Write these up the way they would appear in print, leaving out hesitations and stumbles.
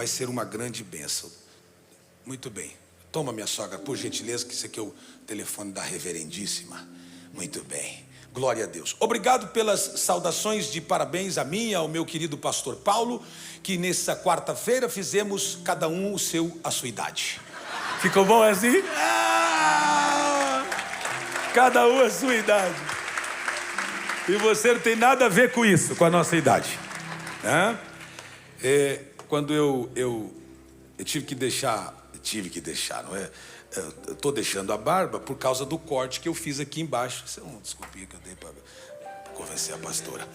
vai ser uma grande bênção. Muito bem. Toma, minha sogra, por gentileza, que esse aqui é o telefone da reverendíssima. Muito bem. Glória a Deus. Obrigado pelas saudações de parabéns a mim e ao meu querido pastor Paulo, que nessa quarta-feira fizemos cada um a sua idade. Ficou bom assim? Cada um a sua idade. E você não tem nada a ver com isso, com a nossa idade. Quando eu tive que deixar, não é? Eu estou deixando a barba por causa do corte que eu fiz aqui embaixo. Isso é uma desculpinha que eu dei para convencer a pastora.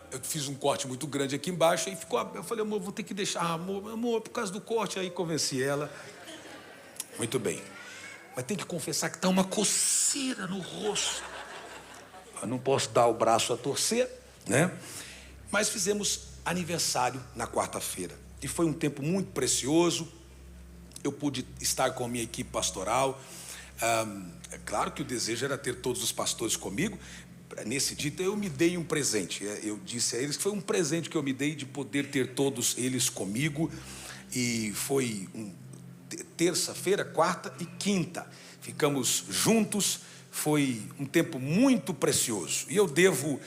Eu fiz um corte muito grande aqui embaixo e ficou. Eu falei, amor, vou ter que deixar. Amor, por causa do corte. Aí convenci ela. Muito bem. Mas tem que confessar que está uma coceira no rosto. Eu não posso dar o braço a torcer, né? Mas fizemos aniversário na quarta-feira. E foi um tempo muito precioso. Eu pude estar com a minha equipe pastoral. É claro que o desejo era ter todos os pastores comigo. Nesse dia eu me dei um presente. Eu disse a eles que foi um presente que eu me dei de poder ter todos eles comigo. E foi terça-feira, quarta e quinta. Ficamos juntos. Foi um tempo muito precioso. E eu devo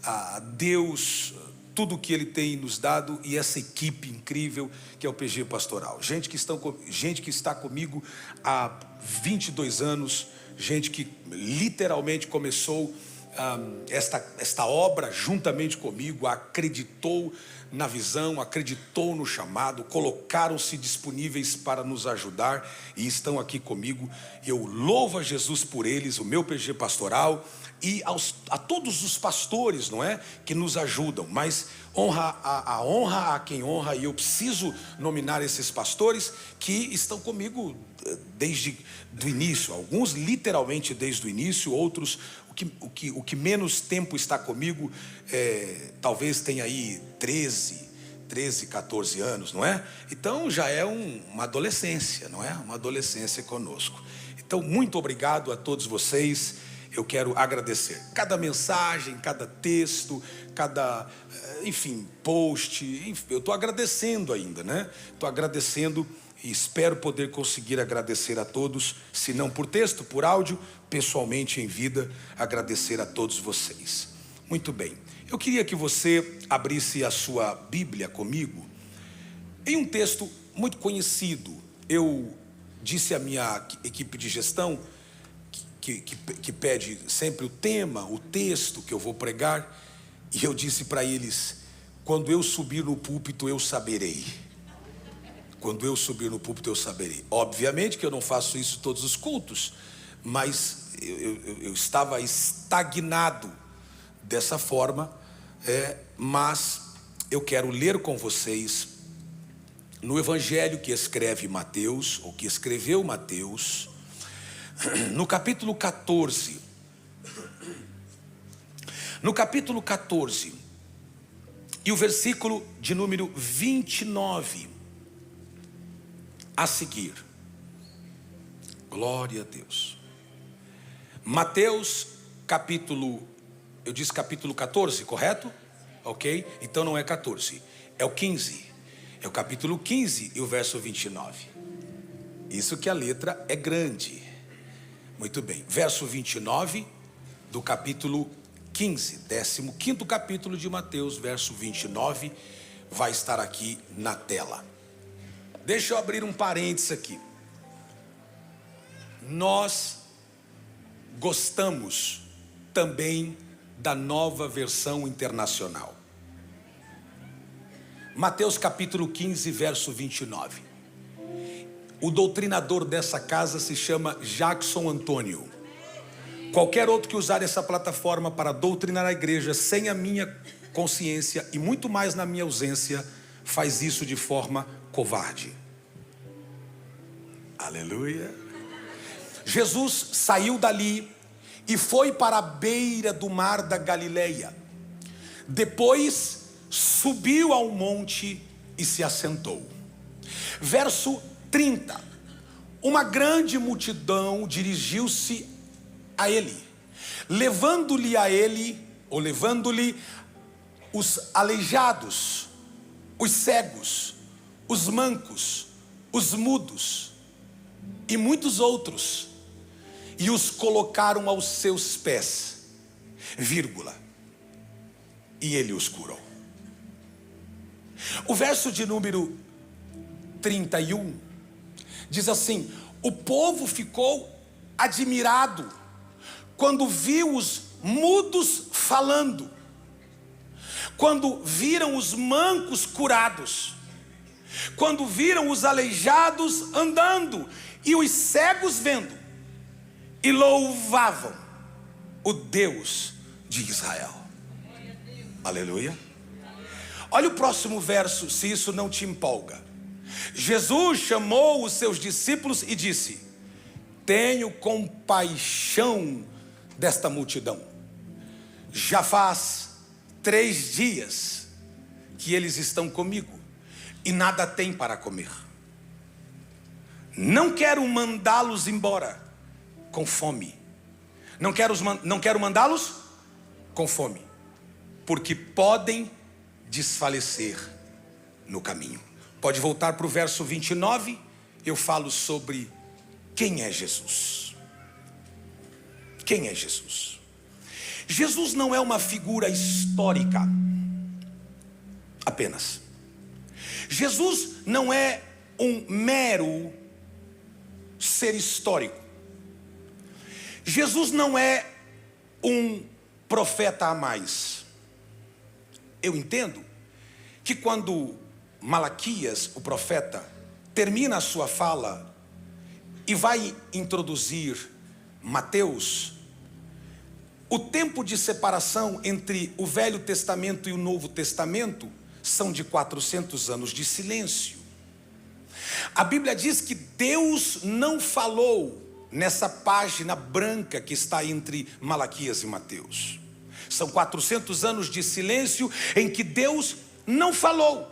a Deus tudo que Ele tem nos dado e essa equipe incrível que é o PG Pastoral. Gente que está comigo há 22 anos, gente que literalmente começou esta obra juntamente comigo, acreditou na visão, acreditou no chamado, colocaram-se disponíveis para nos ajudar e estão aqui comigo. Eu louvo a Jesus por eles, o meu PG Pastoral, e a todos os pastores, não é, que nos ajudam, mas a honra a quem honra, e eu preciso nominar esses pastores que estão comigo desde o início, alguns literalmente desde o início, outros o que menos tempo está comigo, talvez tenha aí 13, 14 anos, não é? Então já é uma adolescência, não é? Uma adolescência conosco. Então muito obrigado a todos vocês. Eu quero agradecer cada mensagem, cada texto, cada, enfim, post. Enfim, eu estou agradecendo ainda, né? Estou agradecendo e espero poder conseguir agradecer a todos, se não por texto, por áudio, pessoalmente em vida, agradecer a todos vocês. Muito bem. Eu queria que você abrisse a sua Bíblia comigo em um texto muito conhecido. Eu disse à minha equipe de gestão que pede sempre o tema, o texto que eu vou pregar, e eu disse para eles: quando eu subir no púlpito eu saberei. Quando eu subir no púlpito eu saberei. Obviamente que eu não faço isso todos os cultos, mas eu estava estagnado dessa forma, mas eu quero ler com vocês no Evangelho que escreve Mateus, ou que escreveu Mateus, no capítulo 14. No capítulo 14, e o versículo de número 29 a seguir. Glória a Deus. Mateus capítulo, eu disse capítulo 14, correto? Ok? Então não é 14, é o 15. É o capítulo 15 e o verso 29. Isso que a letra é grande. Muito bem, verso 29 do capítulo 15, 15º capítulo de Mateus, verso 29, vai estar aqui na tela. Deixa eu abrir um parênteses aqui. Nós gostamos também da Nova Versão Internacional. Mateus capítulo 15, verso 29. O doutrinador dessa casa se chama Jackson Antônio. Qualquer outro que usar essa plataforma para doutrinar a igreja sem a minha consciência e muito mais na minha ausência, faz isso de forma covarde. Aleluia. Jesus saiu dali e foi para a beira do mar da Galileia. Depois subiu ao monte e se assentou. Verso 30. Uma grande multidão dirigiu-se a ele, levando-lhe os aleijados, os cegos, os mancos, os mudos e muitos outros, e os colocaram aos seus pés, vírgula, e ele os curou. O verso de número 31 diz assim: o povo ficou admirado quando viu os mudos falando, quando viram os mancos curados, quando viram os aleijados andando e os cegos vendo, e louvavam o Deus de Israel. Aleluia. Olha o próximo verso, se isso não te empolga. Jesus chamou os seus discípulos e disse: tenho compaixão desta multidão. Já faz 3 dias que eles estão comigo e nada têm para comer. Não quero mandá-los embora com fome. Não quero mandá-los com fome, porque podem desfalecer no caminho. Pode voltar para o verso 29, eu falo sobre quem é Jesus. Quem é Jesus? Jesus não é uma figura histórica apenas. Jesus não é um mero ser histórico. Jesus não é um profeta a mais. Eu entendo que quando Malaquias, o profeta, termina a sua fala e vai introduzir Mateus, o tempo de separação entre o Velho Testamento e o Novo Testamento são de 400 anos de silêncio. A Bíblia diz que Deus não falou nessa página branca que está entre Malaquias e Mateus. São 400 anos de silêncio em que Deus não falou,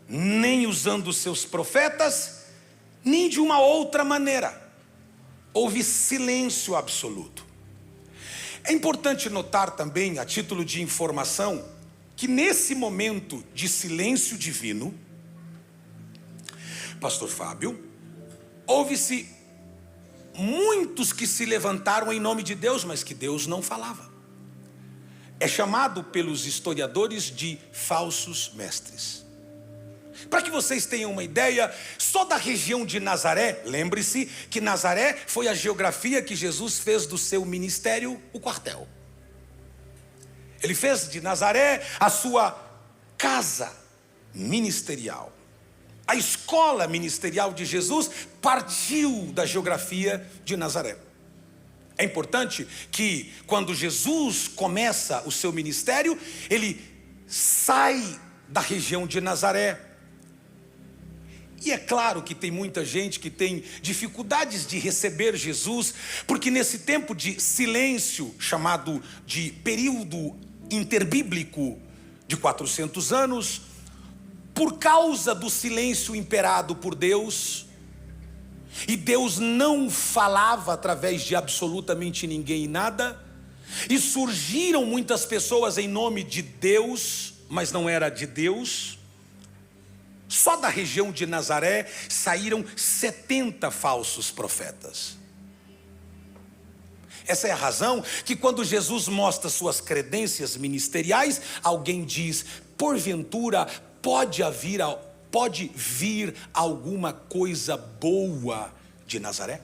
nem usando os seus profetas, nem de uma outra maneira. Houve silêncio absoluto. É importante notar também, a título de informação, que nesse momento de silêncio divino, Pastor Fábio, houve-se muitos que se levantaram em nome de Deus, mas que Deus não falava. É chamado pelos historiadores de falsos mestres. Para que vocês tenham uma ideia, só da região de Nazaré, lembre-se que Nazaré foi a geografia que Jesus fez do seu ministério o quartel. Ele fez de Nazaré a sua casa ministerial. A escola ministerial de Jesus partiu da geografia de Nazaré. É importante que quando Jesus começa o seu ministério, ele sai da região de Nazaré. E é claro que tem muita gente que tem dificuldades de receber Jesus, porque nesse tempo de silêncio, chamado de período interbíblico de 400 anos, por causa do silêncio imperado por Deus, e Deus não falava através de absolutamente ninguém e nada, e surgiram muitas pessoas em nome de Deus, mas não era de Deus. Só da região de Nazaré saíram 70 falsos profetas. Essa é a razão que quando Jesus mostra suas credências ministeriais, alguém diz: porventura pode vir alguma coisa boa de Nazaré?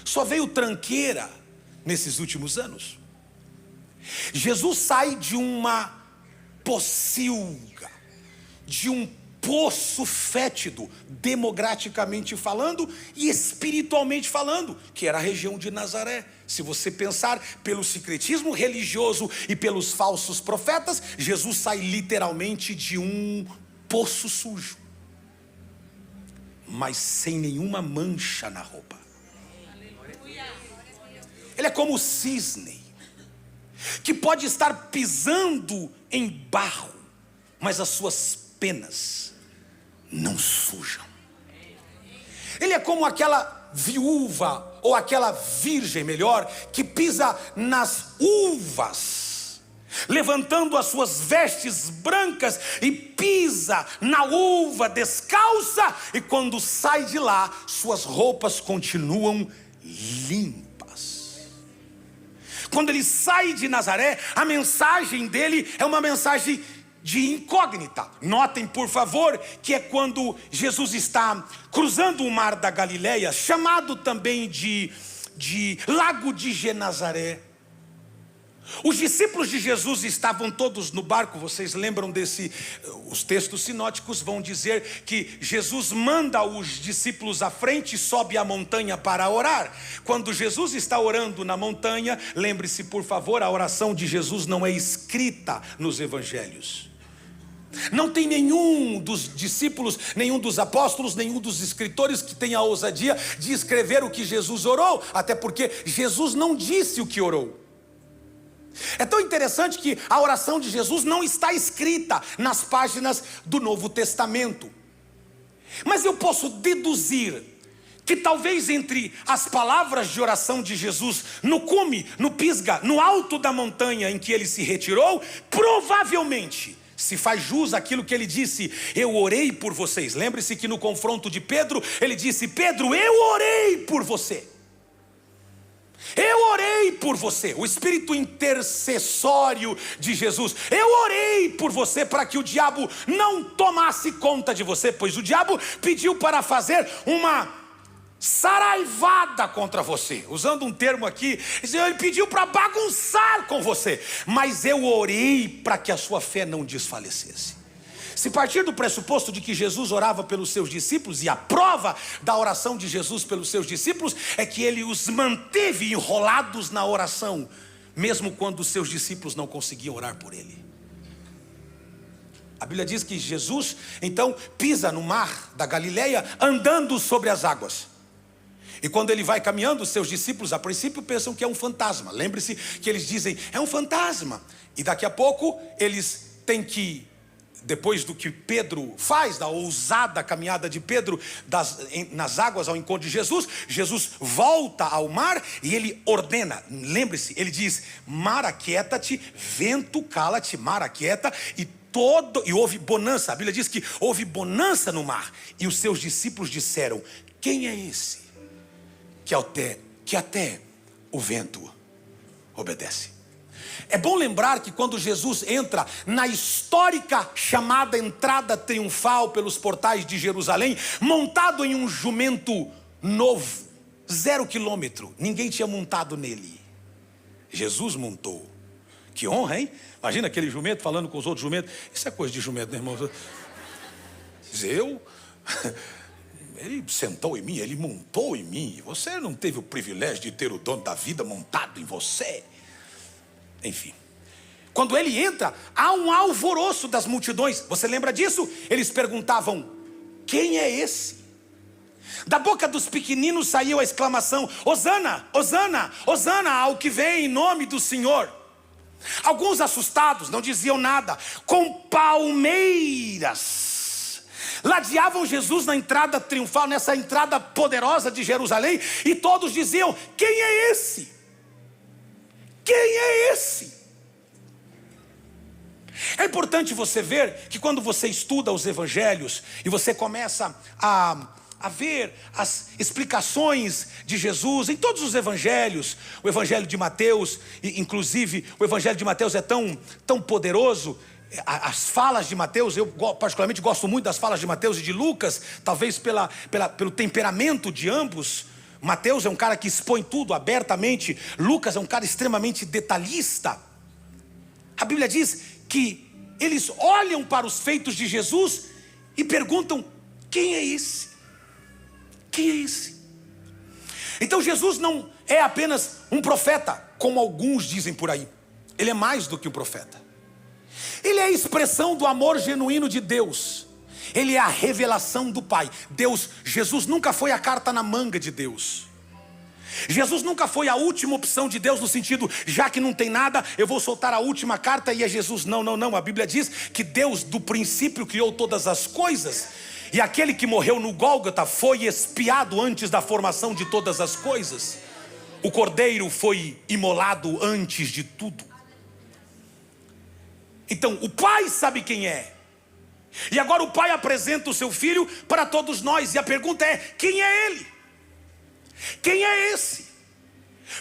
Só veio tranqueira nesses últimos anos. Jesus sai de uma pocilga, de um poço fétido, demograficamente falando e espiritualmente falando, que era a região de Nazaré. Se você pensar pelo secretismo religioso e pelos falsos profetas, Jesus sai literalmente de um poço sujo, mas sem nenhuma mancha na roupa. Ele é como o cisne, que pode estar pisando em barro, mas as suas penas não sujam. Ele é como aquela viúva, ou aquela virgem melhor, que pisa nas uvas, levantando as suas vestes brancas e pisa na uva descalça, e quando sai de lá, suas roupas continuam limpas. Quando ele sai de Nazaré, a mensagem dele é uma mensagem de incógnita. Notem, por favor, que é quando Jesus está cruzando o mar da Galileia, chamado também de Lago de Genazaré. Os discípulos de Jesus estavam todos no barco. Vocês lembram desse? Os textos sinóticos vão dizer que Jesus manda os discípulos à frente e sobe a montanha para orar. Quando Jesus está orando na montanha, lembre-se, por favor, a oração de Jesus não é escrita nos evangelhos. Não tem nenhum dos discípulos, nenhum dos apóstolos, nenhum dos escritores que tenha a ousadia de escrever o que Jesus orou, até porque Jesus não disse o que orou. É tão interessante que a oração de Jesus não está escrita nas páginas do Novo Testamento. Mas eu posso deduzir que talvez entre as palavras de oração de Jesus, no cume, no pisga, no alto da montanha em que ele se retirou, provavelmente se faz jus àquilo que ele disse: eu orei por vocês. Lembre-se que no confronto de Pedro, ele disse: Pedro, eu orei por você. Eu orei por você. O espírito intercessório de Jesus. Eu orei por você para que o diabo não tomasse conta de você, pois o diabo pediu para fazer uma saraivada contra você. Usando um termo aqui, ele pediu para bagunçar com você. Mas eu orei para que a sua fé não desfalecesse. Se partir do pressuposto de que Jesus orava pelos seus discípulos, e a prova da oração de Jesus pelos seus discípulos é que ele os manteve enrolados na oração, mesmo quando os seus discípulos não conseguiam orar por ele. A Bíblia diz que Jesus então pisa no mar da Galileia, andando sobre as águas. E quando ele vai caminhando, os seus discípulos a princípio pensam que é um fantasma. Lembre-se que eles dizem: é um fantasma. E daqui a pouco eles têm que, depois do que Pedro faz, da ousada caminhada de Pedro nas águas ao encontro de Jesus, Jesus volta ao mar e ele ordena. Lembre-se, ele diz: mar, aquieta-te, vento, cala-te, mar, aquieta. E houve bonança. A Bíblia diz que houve bonança no mar. E os seus discípulos disseram: quem é esse que até o vento obedece? É bom lembrar que quando Jesus entra na histórica chamada entrada triunfal pelos portais de Jerusalém, montado em um jumento novo, 0 quilômetro, ninguém tinha montado nele, Jesus montou. Que honra, hein? Imagina aquele jumento falando com os outros jumentos. Isso é coisa de jumento, né, irmão? Ele sentou em mim, ele montou em mim. Você não teve o privilégio de ter o dono da vida montado em você. Enfim, quando ele entra, há um alvoroço das multidões. Você lembra disso? Eles perguntavam: quem é esse? Da boca dos pequeninos saiu a exclamação: Hosana, Hosana, Hosana ao que vem em nome do Senhor. Alguns assustados não diziam nada, com palmeiras ladeavam Jesus na entrada triunfal, nessa entrada poderosa de Jerusalém, e todos diziam: quem é esse? Quem é esse? É importante você ver que quando você estuda os evangelhos e você começa a ver as explicações de Jesus em todos os evangelhos, o evangelho de Mateus, inclusive o evangelho de Mateus é tão poderoso. As falas de Mateus, eu particularmente gosto muito das falas de Mateus e de Lucas, talvez pelo temperamento de ambos. Mateus é um cara que expõe tudo abertamente, Lucas é um cara extremamente detalhista. A Bíblia diz que eles olham para os feitos de Jesus e perguntam: quem é esse? Quem é esse? Então Jesus não é apenas um profeta, como alguns dizem por aí. Ele é mais do que um profeta. Ele é a expressão do amor genuíno de Deus. Ele é a revelação do Pai. Jesus nunca foi a carta na manga de Deus. Jesus nunca foi a última opção de Deus, no sentido: já que não tem nada, eu vou soltar a última carta e é Jesus. Não. A Bíblia diz que Deus do princípio criou todas as coisas. E aquele que morreu no Gólgota foi expiado antes da formação de todas as coisas. O cordeiro foi imolado antes de tudo. Então o Pai sabe quem é. E agora o Pai apresenta o seu Filho para todos nós. E a pergunta é: quem é Ele? Quem é esse?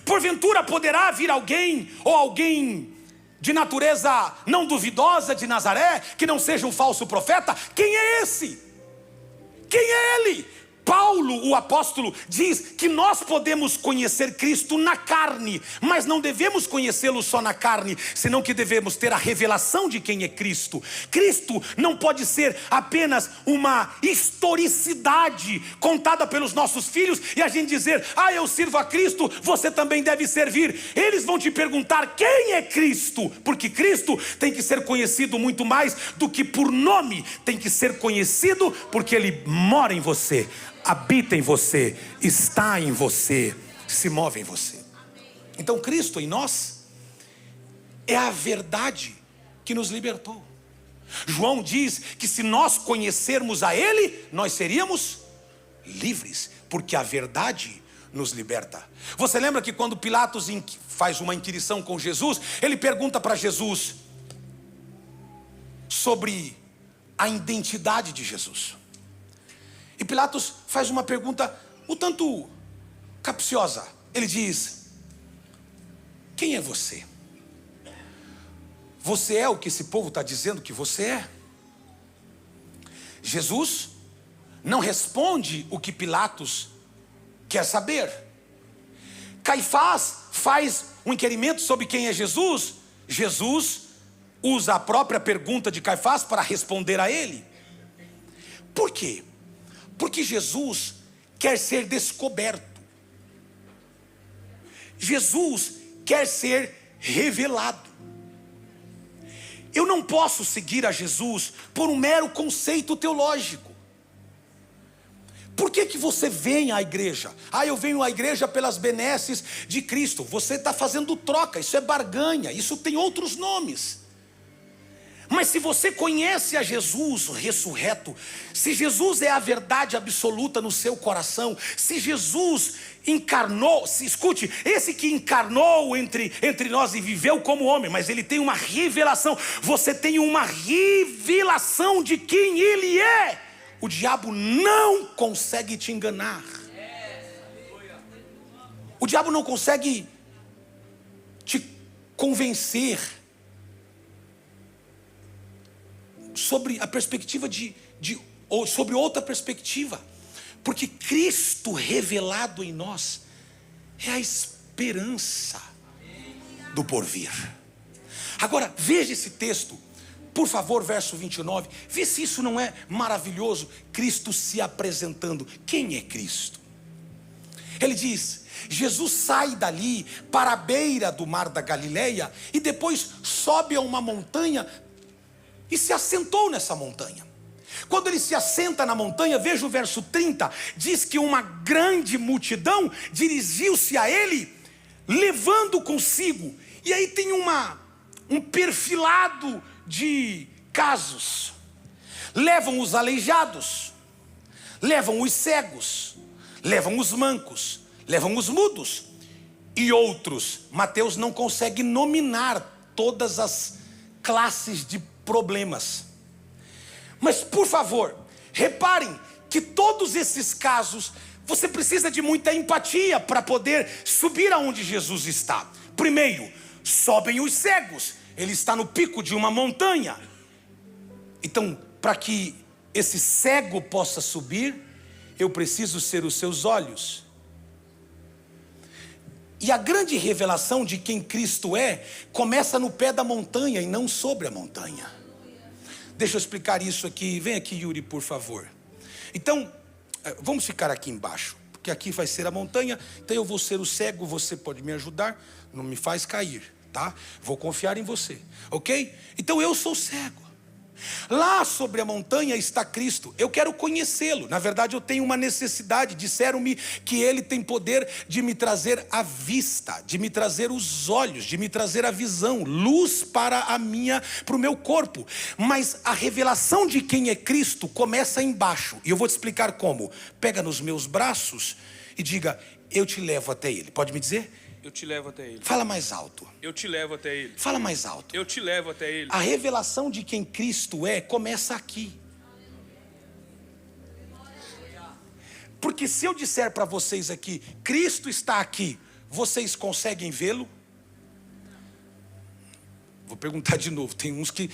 Porventura poderá vir alguém, ou alguém de natureza não duvidosa de Nazaré, que não seja um falso profeta? Quem é esse? Quem é Ele? Paulo, o apóstolo, diz que nós podemos conhecer Cristo na carne, mas não devemos conhecê-lo só na carne, senão que devemos ter a revelação de quem é Cristo. Cristo não pode ser apenas uma historicidade contada pelos nossos filhos e a gente dizer: ah, eu sirvo a Cristo, você também deve servir. Eles vão te perguntar quem é Cristo, porque Cristo tem que ser conhecido muito mais do que por nome, tem que ser conhecido porque Ele mora em você, habita em você, está em você, se move em você. Então Cristo em nós é a verdade que nos libertou. João diz que se nós conhecermos a Ele, nós seríamos livres, porque a verdade nos liberta. Você lembra que quando Pilatos faz uma inquirição com Jesus, ele pergunta para Jesus sobre a identidade de Jesus. E Pilatos faz uma pergunta um tanto capciosa. Ele diz: quem é você? Você é o que esse povo está dizendo que você é? Jesus não responde o que Pilatos quer saber. Caifás faz um inquirimento sobre quem é Jesus. Jesus usa a própria pergunta de Caifás para responder a ele. Por quê? Porque Jesus quer ser descoberto. Jesus quer ser revelado. Eu não posso seguir a Jesus por um mero conceito teológico. Por que você vem à igreja? Ah, eu venho à igreja pelas benesses de Cristo. Você está fazendo troca, isso é barganha, isso tem outros nomes. Mas se você conhece a Jesus ressurreto, se Jesus é a verdade absoluta no seu coração, se Jesus encarnou, escute, esse que encarnou entre nós e viveu como homem, mas ele tem uma revelação, você tem uma revelação de quem ele é. O diabo não consegue te enganar. O diabo não consegue te convencer sobre a perspectiva ou sobre outra perspectiva, porque Cristo revelado em nós é a esperança do porvir. Agora veja esse texto, por favor, verso 29, vê se isso não é maravilhoso. Cristo se apresentando. Quem é Cristo? Ele diz: Jesus sai dali para a beira do mar da Galileia e depois sobe a uma montanha e se assentou nessa montanha. Quando ele se assenta na montanha, veja o verso 30, diz que uma grande multidão dirigiu-se a ele, levando consigo. E aí tem um perfilado de casos. Levam os aleijados, levam os cegos, levam os mancos, levam os mudos e outros. Mateus não consegue nominar todas as classes de problemas, mas por favor, reparem que todos esses casos, você precisa de muita empatia para poder subir aonde Jesus está. Primeiro, sobem os cegos, ele está no pico de uma montanha. Então, para que esse cego possa subir, eu preciso ser os seus olhos. E a grande revelação de quem Cristo é, começa no pé da montanha e não sobre a montanha. Deixa eu explicar isso aqui. Vem aqui, Yuri, por favor. Então, vamos ficar aqui embaixo, porque aqui vai ser a montanha. Então eu vou ser o cego, você pode me ajudar. Não me faz cair, tá? Vou confiar em você, ok? Então eu sou cego. Lá sobre a montanha está Cristo. Eu quero conhecê-lo. Na verdade eu tenho uma necessidade. Disseram-me que ele tem poder de me trazer a vista, de me trazer os olhos, de me trazer a visão, luz para o meu corpo. Mas a revelação de quem é Cristo começa embaixo. E eu vou te explicar como. Pega nos meus braços e diga: eu te levo até ele. Pode me dizer? Eu te levo até Ele. Fala mais alto. Eu te levo até Ele. Fala mais alto. Eu te levo até Ele. A revelação de quem Cristo é começa aqui. Porque se eu disser para vocês aqui, Cristo está aqui, vocês conseguem vê-lo? Vou perguntar de novo, tem uns que...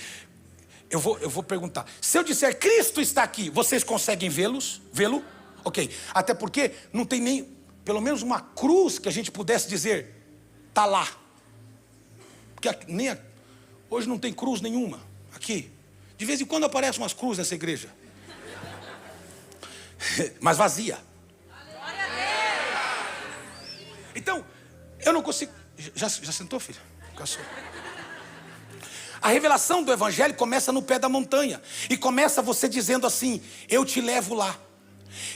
Eu vou perguntar. Se eu disser, Cristo está aqui, vocês conseguem vê-lo? Ok. Até porque não tem nem, pelo menos uma cruz que a gente pudesse dizer, está lá. Porque hoje não tem cruz nenhuma aqui. De vez em quando aparecem umas cruzes nessa igreja. Mas vazia. Então, eu não consigo... Já sentou, filha? Caçou. A revelação do evangelho começa no pé da montanha. E começa você dizendo assim, eu te levo lá.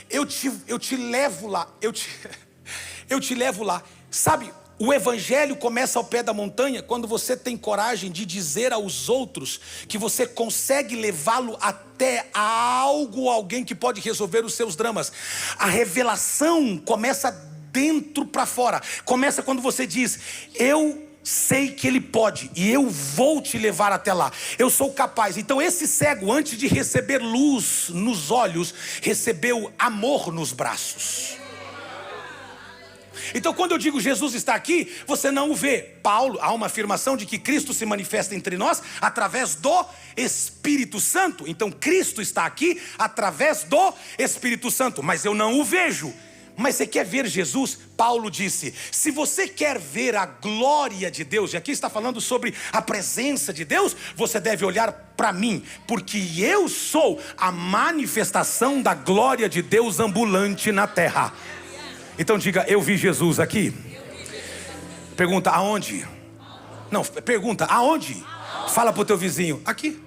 Eu te levo lá. Eu te levo lá. Sabe, o evangelho começa ao pé da montanha quando você tem coragem de dizer aos outros que você consegue levá-lo até a algo, alguém que pode resolver os seus dramas. A revelação começa dentro para fora. Começa quando você diz, eu sei que Ele pode e eu vou te levar até lá. Eu sou capaz. Então esse cego, antes de receber luz nos olhos, recebeu amor nos braços. Então quando eu digo Jesus está aqui, você não o vê. Paulo, há uma afirmação de que Cristo se manifesta entre nós através do Espírito Santo. Então Cristo está aqui através do Espírito Santo, mas eu não o vejo. Mas você quer ver Jesus? Paulo disse, se você quer ver a glória de Deus, e aqui está falando sobre a presença de Deus, você deve olhar para mim, porque eu sou a manifestação da glória de Deus ambulante na terra. Então diga, eu vi Jesus aqui. Pergunta, aonde? Não, pergunta, aonde? Fala para o teu vizinho, aqui.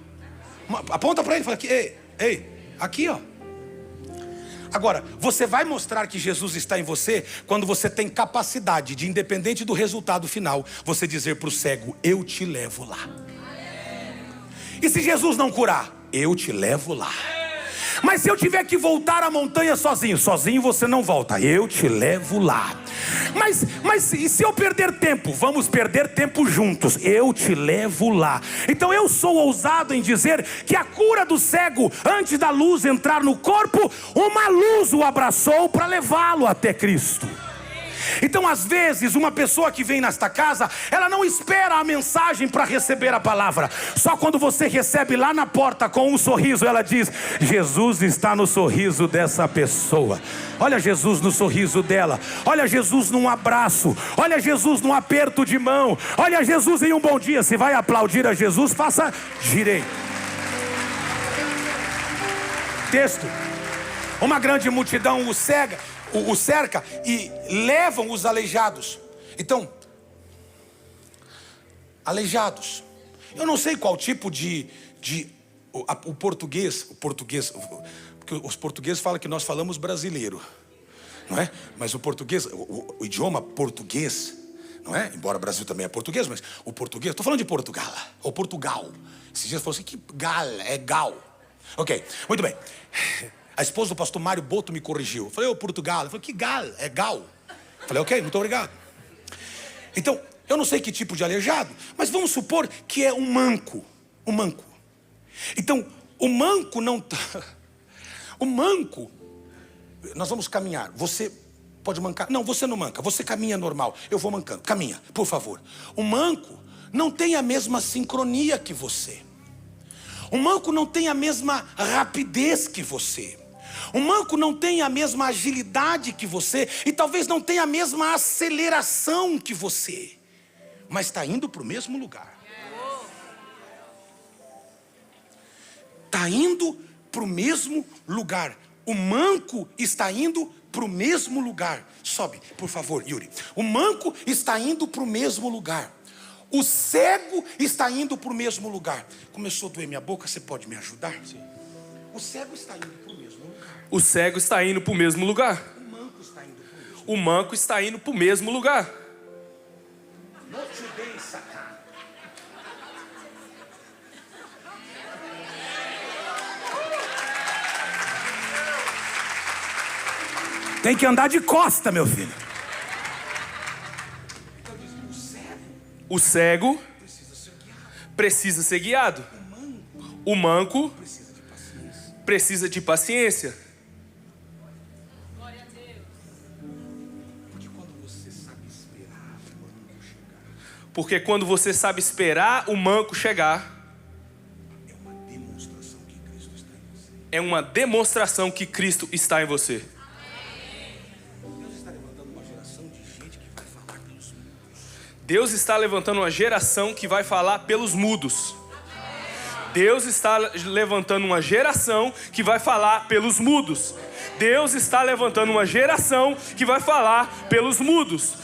Aponta para ele, fala aqui, ei, aqui ó. Agora, você vai mostrar que Jesus está em você quando você tem capacidade de, independente do resultado final, você dizer para o cego, eu te levo lá. E se Jesus não curar, eu te levo lá. Mas se eu tiver que voltar a montanha sozinho você não volta, eu te levo lá. Mas e se eu perder tempo? Vamos perder tempo juntos, eu te levo lá. Então eu sou ousado em dizer que a cura do cego, antes da luz entrar no corpo, uma luz o abraçou para levá-lo até Cristo. Então às vezes uma pessoa que vem nesta casa, ela não espera a mensagem para receber a palavra. Só quando você recebe lá na porta com um sorriso, ela diz, Jesus está no sorriso dessa pessoa. Olha Jesus no sorriso dela. Olha Jesus num abraço. Olha Jesus num aperto de mão. Olha Jesus em um bom dia. Se vai aplaudir a Jesus, faça direito. Texto. Uma grande multidão o cerca e levam os aleijados. Então, aleijados. Eu não sei qual tipo o português, porque os portugueses falam que nós falamos brasileiro, não é? Mas o português, o idioma português, não é? Embora o Brasil também é português, mas o português, estou falando de Portugal, ou Portugal. Esses dias falaram assim, que gal, é gal. Ok, muito bem. A esposa do pastor Mário Boto me corrigiu. Eu falei, Portugal. Ele falou, que gal, é gal. Eu falei, ok, muito obrigado. Então, eu não sei que tipo de aleijado, mas vamos supor que é um manco. Um manco. Então, o manco não tá... O manco, nós vamos caminhar. Você pode mancar? Não, você não manca, você caminha normal. Eu vou mancando, caminha, por favor. O manco não tem a mesma sincronia que você. O manco não tem a mesma rapidez que você. O manco não tem a mesma agilidade que você. E talvez não tenha a mesma aceleração que você. Mas está indo para o mesmo lugar. Está indo para o mesmo lugar. O manco está indo para o mesmo lugar. Sobe, por favor, Yuri. O manco está indo para o mesmo lugar. O cego está indo para o mesmo lugar. Começou a doer minha boca, você pode me ajudar? Sim. O cego está indo para o mesmo lugar. O cego está indo para o mesmo lugar. O manco está indo para o mesmo lugar. O manco está indo para o mesmo lugar. Não te dei, Satã. Tem que andar de costa, meu filho. O cego precisa ser guiado. O manco precisa de paciência. Glória a Deus. Porque quando você sabe esperar o manco chegar, é uma demonstração que Cristo está em você. Deus está levantando uma geração que vai falar pelos mudos. Deus está levantando uma geração que vai falar pelos mudos. Deus está levantando uma geração que vai falar pelos mudos.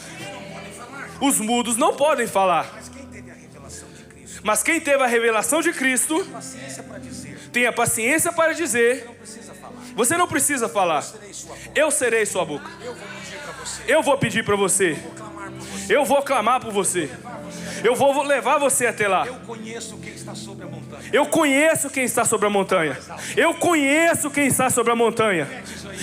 Os mudos não podem falar. Mas quem teve a revelação de Cristo tem a paciência para dizer. Você não precisa falar. Eu serei sua boca. Eu vou pedir para você. Eu vou clamar por você. Eu vou levar você até lá. Eu conheço quem está sobre a montanha. Eu conheço quem está sobre a montanha. Eu conheço quem está sobre a montanha.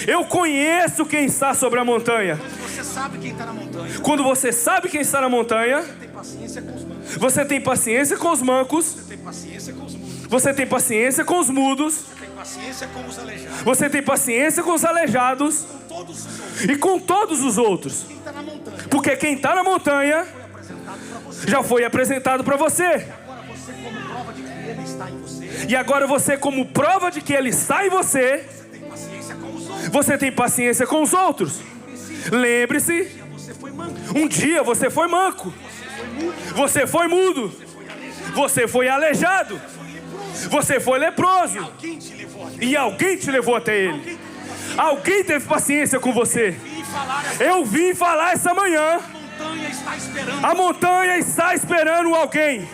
Eu conheço quem está sobre a montanha. Você sabe quem está na montanha. Quando você sabe quem está na montanha, Tem paciência com os mancos. você tem paciência com os mancos. Tem paciência com os mudos. Você tem paciência com os mudos. Tem paciência com os aleijados. Você tem paciência com os aleijados. Com todos os outros. E com todos os outros. Quem está na montanha Porque quem está na montanha foi apresentado para você. já foi apresentado para você. Agora você, como prova de que ele está em você, E agora você, como prova de que Ele está em você, tem paciência com os outros. você tem paciência com os outros. Lembre-se, Você foi manco. um dia você foi manco. Você foi mudo. Você foi aleijado. Você foi leproso. Quem te levou aqui? E alguém te levou até Ele. Alguém teve paciência com você. E falar essa Eu vim falar essa manhã. montanha está esperando A montanha está esperando alguém.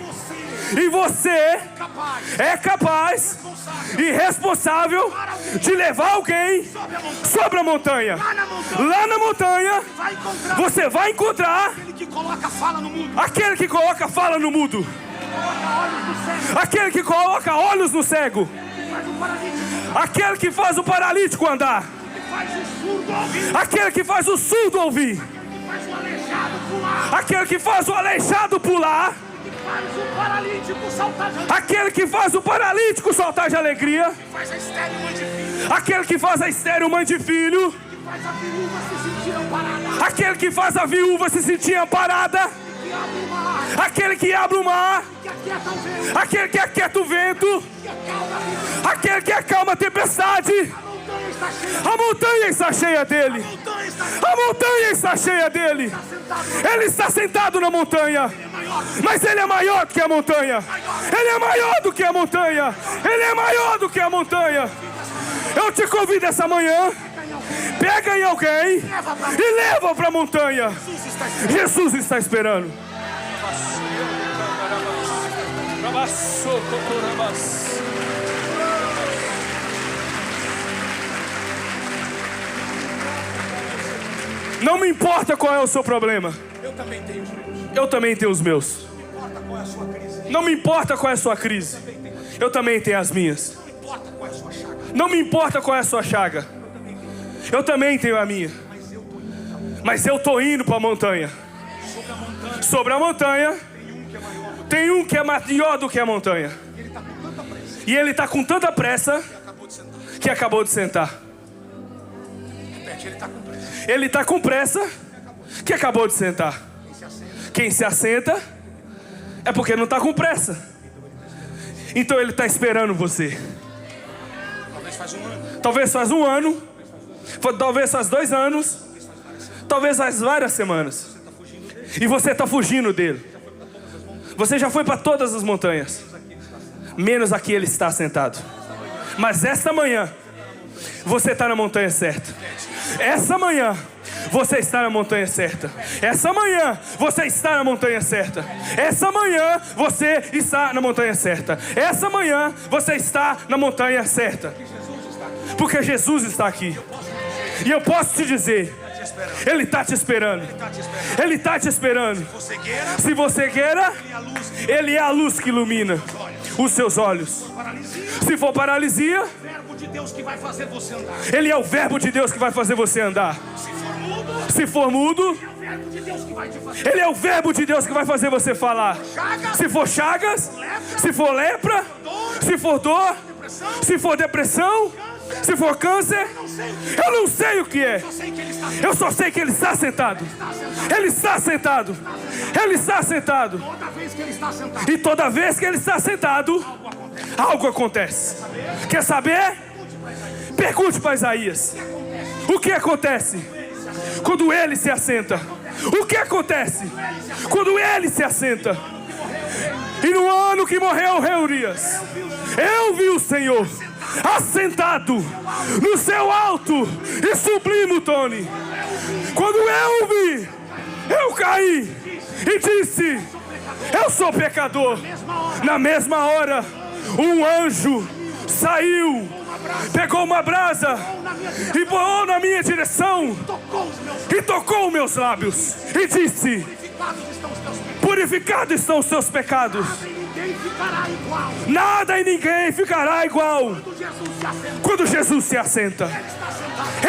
E você capaz, é capaz e responsável de levar alguém sobre a montanha. Lá na montanha, vai encontrar você vai encontrar aquele que coloca fala no mundo. aquele que coloca fala no mudo. Aquele que coloca olhos no cego. Faz um paralítico, Aquele que faz o paralítico andar. que faz o surdo ouvir, Aquele que faz o surdo ouvir. que faz o aleijado pular, Aquele que faz o aleijado pular. que faz o paralítico saltar de Aquele que faz o paralítico saltar de alegria. que faz a estéril mãe de filho, Aquele que faz a estéril mãe de filho. que faz a viúva se sentir amparada, Aquele que faz a viúva se sentir amparada. que abre o mar, Aquele que abre o mar. que aquieta o vento, Aquele que aquieta o vento. que acalma a vida. Aquele que acalma a tempestade. A montanha está cheia, A montanha está cheia dele. a montanha está A montanha está cheia dele. sentado, Ele está sentado na montanha. é maior, Mas ele é maior do que a montanha. Ele é maior do que a montanha. Ele é maior do que a montanha. Eu te convido essa manhã. Pega em alguém e leva para a montanha. Jesus está esperando. Não me importa qual é o seu problema. eu também tenho os meus. Eu também tenho os meus. Não importa qual é a sua crise, Não me importa qual é a sua crise. Eu também tenho as minhas. não importa qual é a sua chaga, Não me importa qual é a sua chaga. Eu também tenho a minha. Mas eu tô indo para a montanha. Sobre a montanha tem um que é maior do que a montanha. E ele está com tanta pressa que acabou de sentar. repete, ele está com pressa. Ele está com pressa que acabou de sentar. Quem se assenta é porque não está com pressa. Então ele está esperando você. Talvez faz um ano, Talvez faz um ano, talvez faz 2 anos, talvez faz várias semanas. E você está fugindo dele. Você já foi para todas as montanhas, menos aqui ele está sentado. Mas esta manhã, você está na montanha certa. Essa manhã, você está na montanha certa. Essa manhã, você está na montanha certa. Essa manhã, você está na montanha certa. Essa manhã, você está na montanha certa. Porque Jesus está aqui. E eu posso te dizer, Ele está te esperando. Ele está te esperando. cegueira, Se você queira, e a luz, Ele é a luz que ilumina os seus olhos. paralisia, Se for paralisia, o verbo de Deus que vai fazer você andar. Ele é o verbo de Deus que vai fazer você andar. Se for mudo, Se for mudo, é o verbo verbo de Deus que vai te fazer. Ele é o verbo de Deus que vai fazer você falar. Se for chagas, se for lepra, se for dor, se for depressão, se for câncer, eu não sei o que é. Eu só sei que Ele está sentado. Ele está sentado. Ele está sentado. Toda vez que ele está sentado, E toda vez que Ele está sentado, algo acontece. Quer saber? Pergunte para Isaías. O que acontece quando Ele se assenta? O que acontece quando Ele se assenta? E no ano que morreu o rei Urias, eu vi o Senhor assentado no seu alto e sublime trono. Quando eu vi, eu caí e disse: eu sou pecador. Na mesma hora, um anjo saiu, pegou uma brasa e voou na minha direção e tocou meus lábios e disse: purificados estão os teus pecados. purificados estão os seus pecados. Ninguém ficará igual. Nada e ninguém ficará igual Quando Jesus se assenta, quando Jesus se assenta.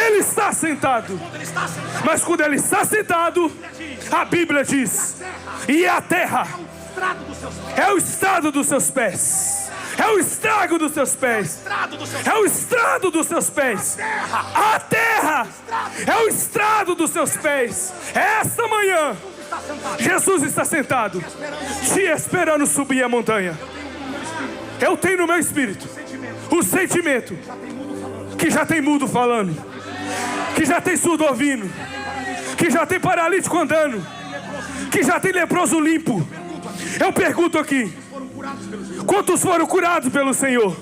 Ele está sentado. quando ele está sentado, Mas quando Ele está sentado, a Bíblia diz: e a terra estrado dos seus pés, é o estrado dos seus pés. É o estrago dos seus pés. estrado dos seus É o estrado dos seus pés. A terra é o estrado dos seus pés. Esta manhã, está sentado. Jesus está sentado, te esperando subir a montanha. Eu tenho no meu espírito o sentimento que já tem mudo falando, que já tem surdo ouvindo, que já tem paralítico andando, que já tem leproso limpo. Eu pergunto aqui: quantos foram curados pelo Senhor?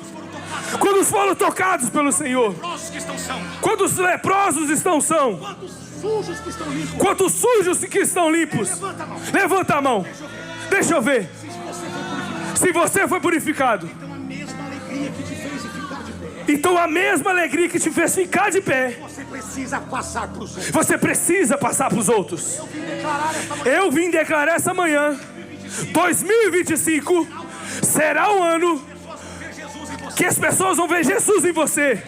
Quantos foram tocados pelo Senhor? Leprosos que estão são, Quantos leprosos estão são? quantos sujos que estão limpos. Quantos sujos que estão limpos? Levanta a mão. Levanta a mão. Deixa eu ver. Se você foi purificado, Se você foi purificado, então a mesma alegria que te fez ficar de pé, então a mesma alegria que te fez ficar de pé, você precisa passar para os outros. você precisa passar para os outros. Eu vim declarar esta manhã, Eu vim declarar essa manhã: 2025 será o ano ver Jesus em você. que as pessoas vão ver Jesus em você.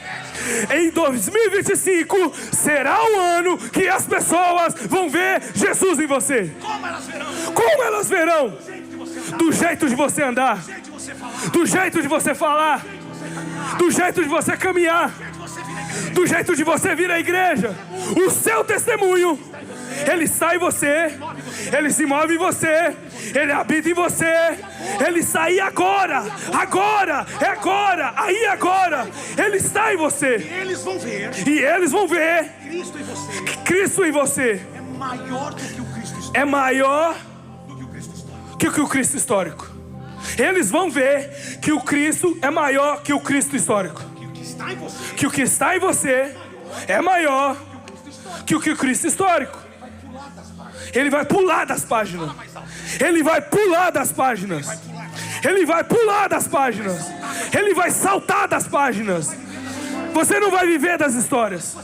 Em 2025 será o ano que as pessoas vão ver Jesus em você. Como elas verão? Como elas verão? Do jeito de você andar, Do jeito de você falar, do jeito de você falar, do jeito de você do jeito de você vir à igreja. do jeito de você vir à igreja. O seu testemunho, ele está em você, ele se move em você, ele habita em você, ele sai agora, é agora, aí agora, ele está em você. Eles vão ver E eles vão ver Cristo em você. que Cristo em você É maior do que o Cristo histórico. é maior Do que o Cristo histórico. que o Cristo histórico. Eles vão ver que o Cristo é maior que o Cristo histórico. Que o que está em você Que o que está em você é maior que o Cristo histórico. Ele vai pular das páginas. Ele vai pular das páginas. Ele vai pular das páginas. Ele vai saltar das páginas. Você não vai viver das histórias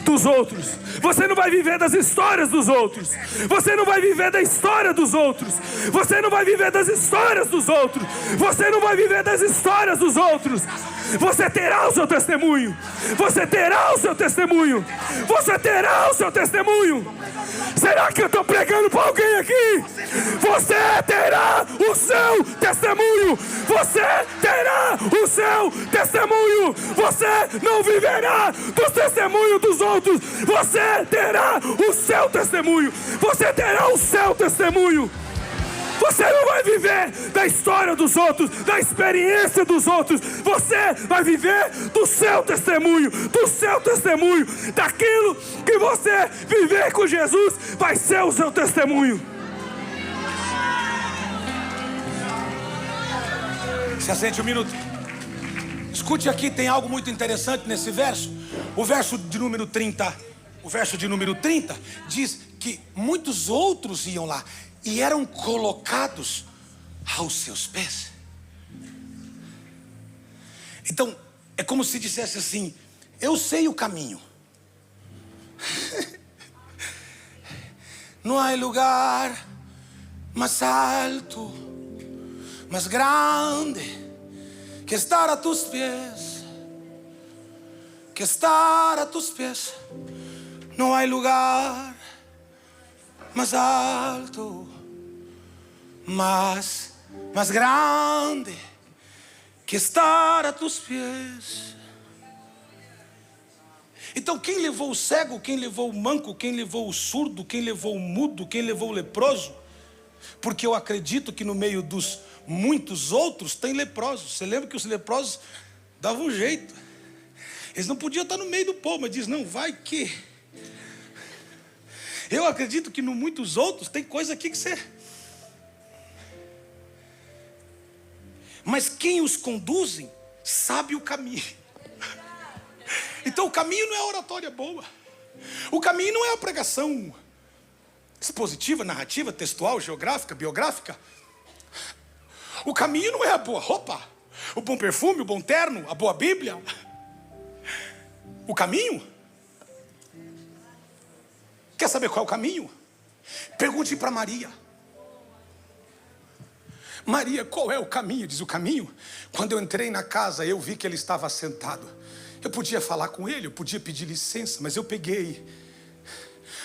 dos outros. Você não vai viver das histórias dos outros. Você não vai viver da história dos outros. Você não vai viver das histórias dos outros. Você não vai viver das histórias dos outros. Você terá o seu testemunho. Você terá o seu testemunho. Você terá o seu testemunho. Será que eu estou pregando para alguém aqui? Você terá o seu testemunho. Você terá o seu testemunho. Você não viverá dos testemunhos dos outros. Você terá o seu testemunho. Você terá o seu testemunho. Você não vai viver da história dos outros, da experiência dos outros. Você vai viver do seu testemunho, daquilo que você viver com Jesus vai ser o seu testemunho. Se assente um minuto. Escute aqui, tem algo muito interessante nesse verso. O verso de número 30. O verso de número 30 diz que muitos outros iam lá e eram colocados aos seus pés. Então, é como se dissesse assim: eu sei o caminho. Não há lugar mais alto, mais grande que estar a tus pies. Que estar a tus pies. Não há lugar más alto, más grande que estar a tus pés. Então quem levou o cego, quem levou o manco, quem levou o surdo, quem levou o mudo, quem levou o leproso? Porque eu acredito que no meio dos muitos outros tem leprosos. Você lembra que os leprosos davam um jeito. Eles não podiam estar no meio do povo, mas diz, não, vai que... Eu acredito que no muitos outros tem coisa aqui que você... Mas quem os conduzem sabe o caminho. Então o caminho não é a oratória boa. O caminho não é a pregação expositiva, narrativa, textual, geográfica, biográfica. O caminho não é a boa roupa, o bom perfume, o bom terno, a boa Bíblia. O caminho? Quer saber qual é o caminho? Pergunte para Maria. Maria, qual é o caminho? Diz o caminho. Quando eu entrei na casa, eu vi que ele estava sentado. Eu podia falar com ele, eu podia pedir licença, mas eu peguei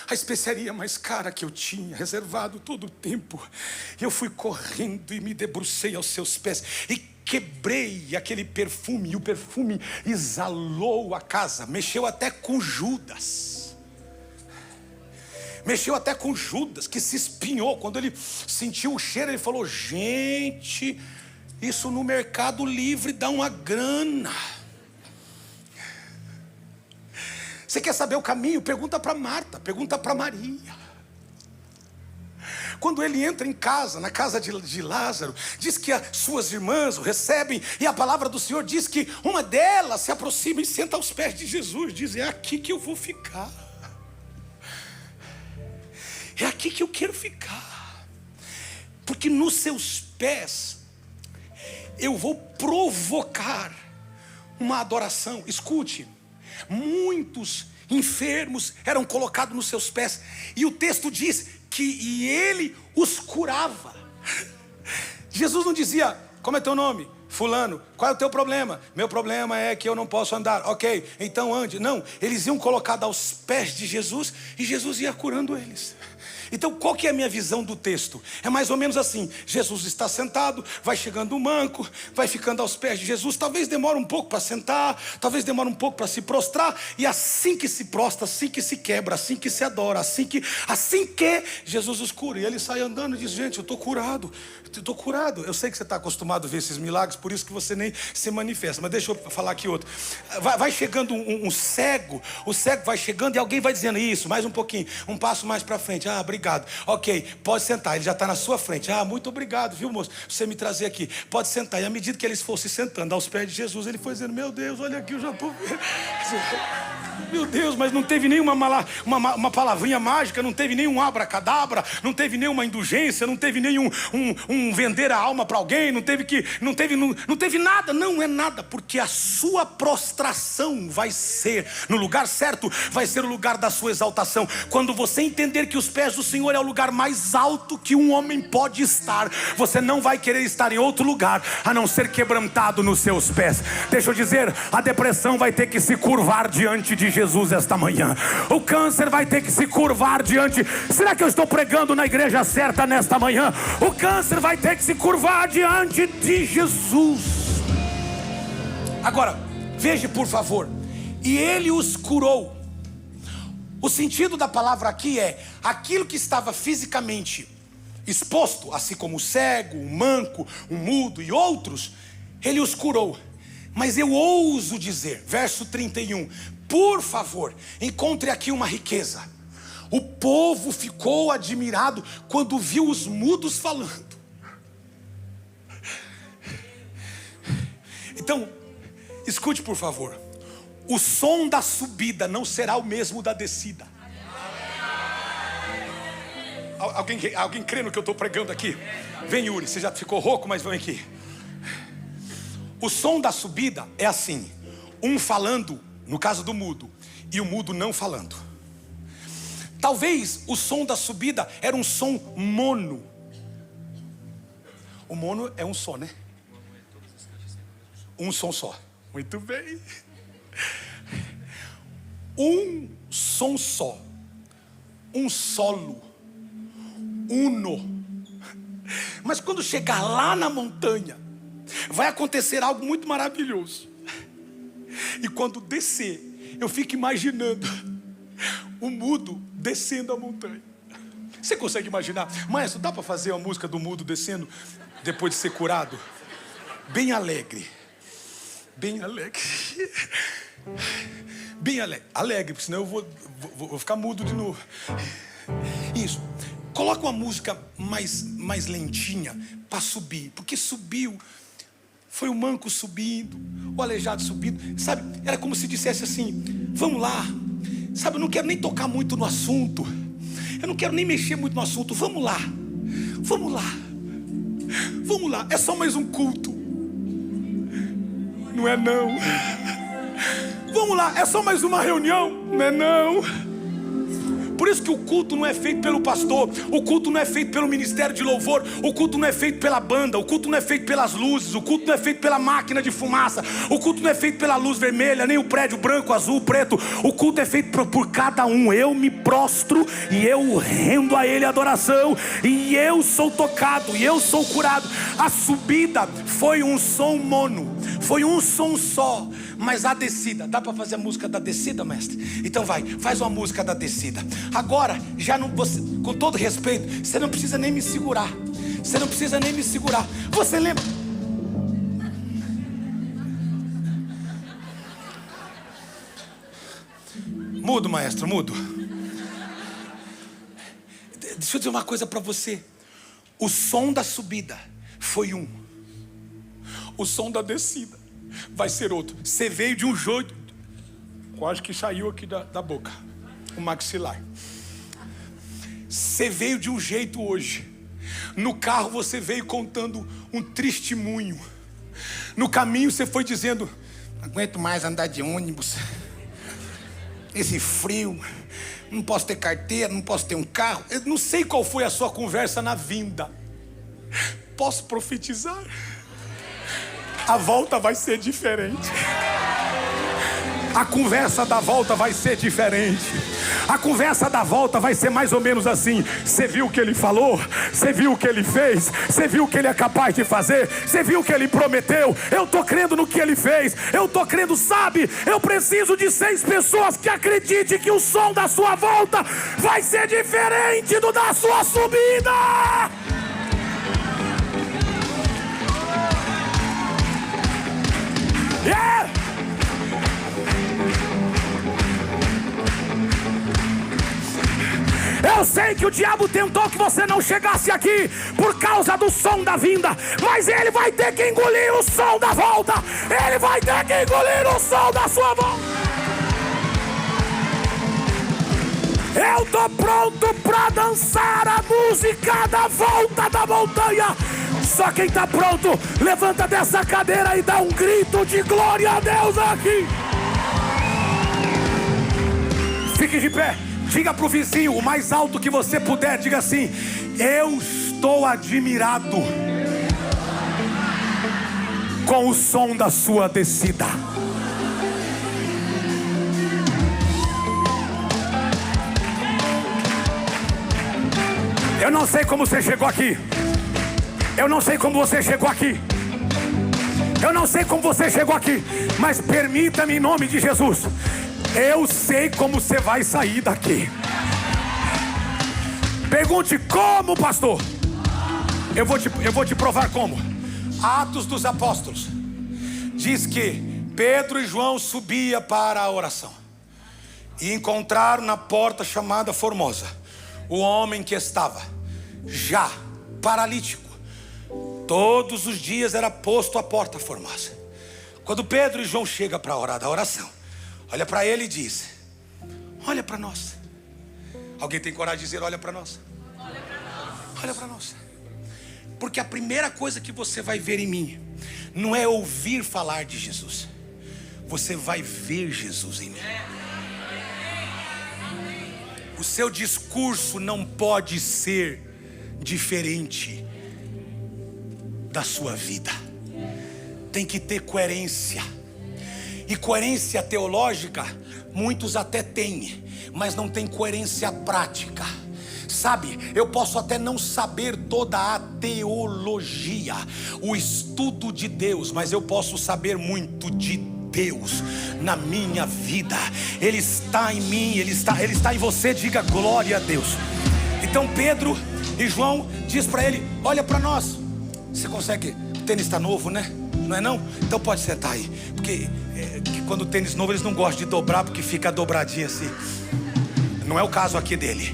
a especiaria mais cara que eu tinha reservado todo o tempo. Eu fui correndo e me debrucei aos seus pés e quebrei aquele perfume. E o perfume exalou a casa, mexeu até com Judas. Mexeu até com Judas, que se espinhou. Quando ele sentiu o cheiro, ele falou, gente, isso no Mercado Livre dá uma grana. Você quer saber o caminho? Pergunta para Marta, pergunta para Maria. Quando ele entra em casa, na casa de Lázaro, diz que as suas irmãs o recebem, e a palavra do Senhor diz que uma delas se aproxima e senta aos pés de Jesus. Diz, é aqui que eu vou ficar. É aqui que eu quero ficar. Porque nos seus pés eu vou provocar uma adoração. Escute. Muitos enfermos eram colocados nos seus pés. E o texto diz que ele os curava. Jesus não dizia, como é teu nome? Fulano, qual é o teu problema? Meu problema é que eu não posso andar. Ok, então ande. Não, eles iam colocados aos pés de Jesus e Jesus ia curando eles. Então qual que é a minha visão do texto? É mais ou menos assim, Jesus está sentado, vai chegando o manco, vai ficando aos pés de Jesus, talvez demore um pouco para sentar, talvez demore um pouco para se prostrar, e assim que se prostra, assim que se quebra, assim que se adora, assim que Jesus os cura, e ele sai andando e diz, gente, eu estou curado, eu sei que você está acostumado a ver esses milagres, por isso que você nem se manifesta, mas deixa eu falar aqui outro, vai chegando um cego, o cego vai chegando e alguém vai dizendo, isso, mais um pouquinho, um passo mais para frente, obrigado. Ok, pode sentar, ele já está na sua frente. Muito obrigado, viu, moço, você me trazer aqui. Pode sentar. E à medida que eles fossem sentando aos pés de Jesus, ele foi dizendo, meu Deus, olha aqui, eu já estou vendo. Meu Deus, mas não teve nenhuma uma palavrinha mágica, não teve nenhum abracadabra, não teve nenhuma indulgência, não teve nenhum um vender a alma para alguém, não teve nada, não é nada, porque a sua prostração vai ser, no lugar certo, vai ser o lugar da sua exaltação. Quando você entender que os pés do Senhor é o lugar mais alto que um homem pode estar, você não vai querer estar em outro lugar, a não ser quebrantado nos seus pés. Deixa eu dizer, a depressão vai ter que se curvar diante de Jesus esta manhã. O câncer vai ter que se curvar diante. Será que eu estou pregando na igreja certa nesta manhã? O câncer vai ter que se curvar diante de Jesus. Agora, veja por favor. E ele os curou. O sentido da palavra aqui é aquilo que estava fisicamente exposto, assim como o cego, o manco, o mudo e outros, ele os curou. Mas eu ouso dizer, verso 31, por favor, encontre aqui uma riqueza. O povo ficou admirado quando viu os mudos falando. Então, escute por favor. O som da subida não será o mesmo da descida. Alguém crê no que eu estou pregando aqui? Vem, Yuri, você já ficou rouco, mas vem aqui. O som da subida é assim: um falando, no caso do mudo, e o mudo não falando. Talvez o som da subida era um som mono. O mono é um só, né? Um som só. Muito bem. Um som só. Um solo. uno. Mas quando chegar lá na montanha, vai acontecer algo muito maravilhoso. E quando descer, eu fico imaginando o mudo descendo a montanha. Você consegue imaginar? Maestro, dá para fazer a música do mudo descendo depois de ser curado? Bem alegre. Bem alegre. Bem alegre. Alegre, porque senão eu vou ficar mudo de novo. Isso. Coloca uma música mais lentinha para subir. Porque subiu. Foi o manco subindo, o aleijado subindo. Sabe, era como se dissesse assim: vamos lá. Sabe, eu não quero nem tocar muito no assunto. Eu não quero nem mexer muito no assunto. Vamos lá. Vamos lá. Vamos lá. É só mais um culto. Não é não. Vamos lá. É só mais uma reunião. Não é não. Por isso que o culto não é feito pelo pastor, o culto não é feito pelo ministério de louvor, o culto não é feito pela banda, o culto não é feito pelas luzes, o culto não é feito pela máquina de fumaça, o culto não é feito pela luz vermelha, nem o prédio branco, azul, preto. O culto é feito por cada um. Eu me prostro e eu rendo a Ele adoração, e eu sou tocado, e eu sou curado. A subida foi um som mono, foi um som só. Mas a descida, dá para fazer a música da descida, mestre? Então faz uma música da descida. Agora, já não, você, com todo respeito, você não precisa nem me segurar. Você não precisa nem me segurar. Você lembra? Mudo, maestro, mudo. Deixa eu dizer uma coisa para você. O som da subida foi um. O som da descida vai ser outro. Você veio de um jeito, quase que saiu aqui da boca, o maxilar. Você veio de um jeito hoje. No carro você veio contando um testemunho. No caminho você foi dizendo: não aguento mais andar de ônibus, esse frio, não posso ter carteira, não posso ter um carro. Eu não sei qual foi a sua conversa na vinda. Posso profetizar? A volta vai ser diferente. A conversa da volta vai ser diferente. A conversa da volta vai ser mais ou menos assim: você viu o que ele falou? Você viu o que ele fez? Você viu o que ele é capaz de fazer? Você viu o que ele prometeu? Eu tô crendo no que ele fez. Eu tô crendo, sabe? Eu preciso de 6 pessoas que acreditem que o som da sua volta vai ser diferente do da sua subida. Yeah! Eu sei que o diabo tentou que você não chegasse aqui por causa do som da vinda, mas ele vai ter que engolir o som da volta. Ele vai ter que engolir o som da sua volta. Eu tô pronto para dançar a música da volta da montanha. Só quem tá pronto, levanta dessa cadeira e dá um grito de glória a Deus aqui. Fique de pé. Diga pro vizinho, o mais alto que você puder, diga assim: eu estou admirado com o som da sua descida. Eu não sei como você chegou aqui. Eu não sei como você chegou aqui. Eu não sei como você chegou aqui. Mas permita-me, em nome de Jesus, eu sei como você vai sair daqui. Pergunte como, pastor. Eu vou te provar como. Atos dos Apóstolos diz que Pedro e João subiam para a oração e encontraram na porta chamada Formosa o homem que estava já paralítico. Todos os dias era posto à porta Formosa. Quando Pedro e João chegam para a hora da oração, olha para ele e diz: olha para nós. Alguém tem coragem de dizer: olha para nós? Olha para nós. Olha para nós. Porque a primeira coisa que você vai ver em mim não é ouvir falar de Jesus. Você vai ver Jesus em mim. O seu discurso não pode ser diferente da sua vida. Tem que ter coerência. E coerência teológica muitos até têm, mas não tem coerência prática. Sabe, eu posso até não saber toda a teologia, o estudo de Deus, mas eu posso saber muito de Deus na minha vida. Ele está em mim, Ele está em você. Diga glória a Deus. Então Pedro e João diz para ele: olha para nós. Você consegue? O tênis está novo, né? Não é não? Então pode sentar aí, porque que quando o tênis novo eles não gostam de dobrar, porque fica dobradinho assim. Não é o caso aqui dele.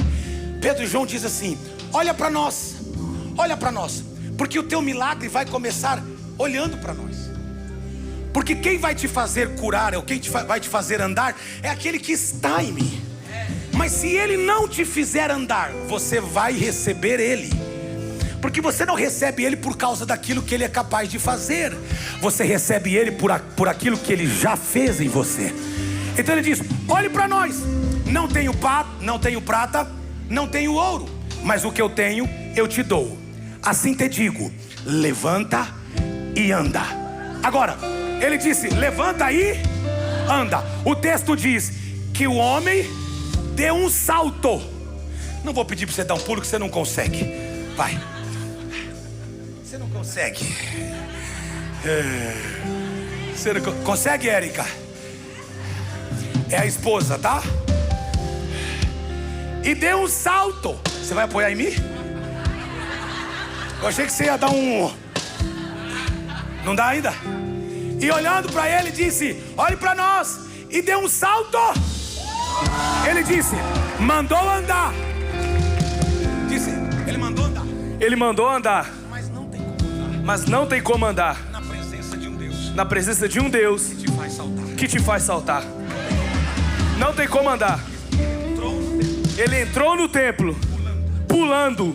Pedro e João diz assim: olha para nós, porque o teu milagre vai começar olhando para nós. Porque quem vai te fazer curar, ou quem vai te fazer andar, é aquele que está em mim. Mas se ele não te fizer andar, você vai receber ele. Porque você não recebe ele por causa daquilo que ele é capaz de fazer. Você recebe ele por aquilo que ele já fez em você. Então ele diz: olhe para nós. Não tenho prata, não tenho ouro, mas o que eu tenho eu te dou. Assim te digo, levanta e anda. Agora, ele disse: levanta e anda. O texto diz que o homem deu um salto. Não vou pedir para você dar um pulo, que você não consegue. Vai. Você não consegue. Você não consegue, Érica? É a esposa, tá? E deu um salto. Você vai apoiar em mim? Eu achei que você ia dar um... Não dá ainda? E olhando para ele disse: olhe para nós. E deu um salto. Ele disse: mandou andar. Disse: ele mandou andar. Ele mandou andar. Mas não tem como andar. Mas não tem como andar Na presença de um Deus. na presença de um Deus Que te faz saltar. que te faz saltar. Não tem como andar. Ele entrou no templo pulando.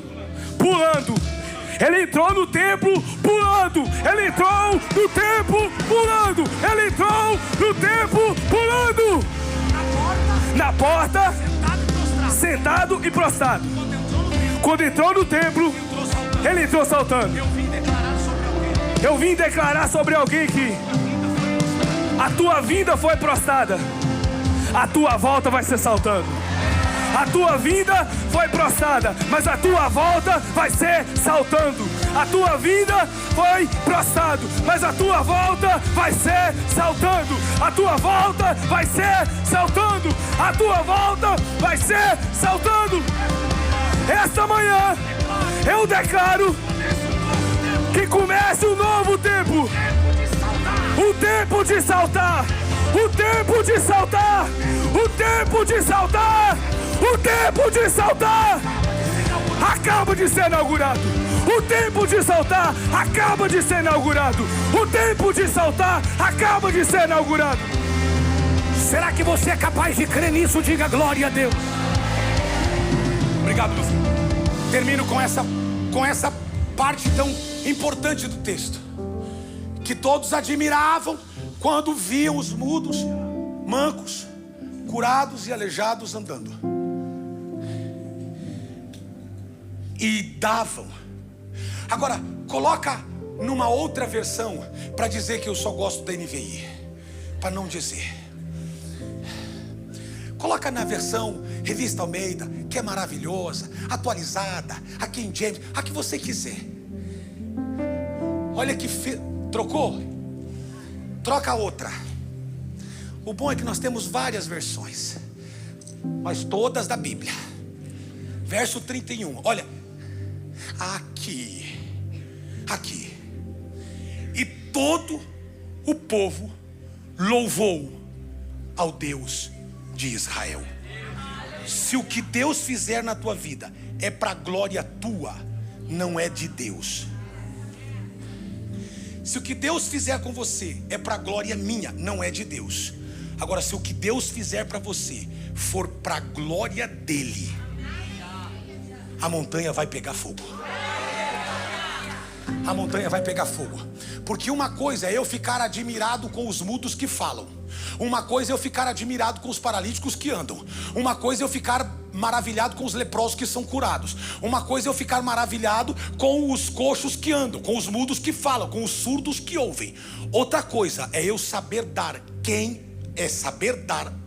Ele entrou no templo pulando. Ele entrou no templo pulando. Ele entrou no templo pulando. Na porta, sentado e prostrado. Quando entrou no templo, ele entrou saltando. Eu vim declarar sobre alguém que a tua vinda foi prostrada, a tua volta vai ser saltando. A tua vinda foi prostrada, mas a tua volta vai ser saltando. A tua vinda foi prostrado, mas a tua volta vai ser saltando. A tua volta vai ser saltando. A tua volta vai ser saltando. Esta manhã eu declaro que comece um novo tempo. O tempo de saltar. O tempo de saltar. O tempo de saltar. O tempo de saltar acaba de ser inaugurado. O tempo de saltar acaba de ser inaugurado. O tempo de saltar acaba de ser inaugurado. Será que você é capaz de crer nisso? Diga glória a Deus. Obrigado, meu filho. Termino com essa parte tão importante do texto, que todos admiravam quando viam os mudos, mancos, curados e aleijados andando. E davam. Agora, coloca numa outra versão, para dizer que eu só gosto da NVI, para não dizer. Coloca na versão Revista Almeida, que é maravilhosa, atualizada, a King James, a que você quiser. Olha que trocou? Troca outra. O bom é que nós temos várias versões, mas todas da Bíblia. Verso 31, olha. Aqui. E todo o povo louvou ao Deus de Israel. Se o que Deus fizer na tua vida é para glória tua, não é de Deus. Se o que Deus fizer com você é para glória minha, não é de Deus. Agora, se o que Deus fizer para você for para glória dele, a montanha vai pegar fogo. A montanha vai pegar fogo. Porque uma coisa é eu ficar admirado com os mudos que falam. Uma coisa é eu ficar admirado com os paralíticos que andam. Uma coisa é eu ficar maravilhado com os leprosos que são curados. Uma coisa é eu ficar maravilhado com os coxos que andam, com os mudos que falam, com os surdos que ouvem. Outra coisa é eu saber dar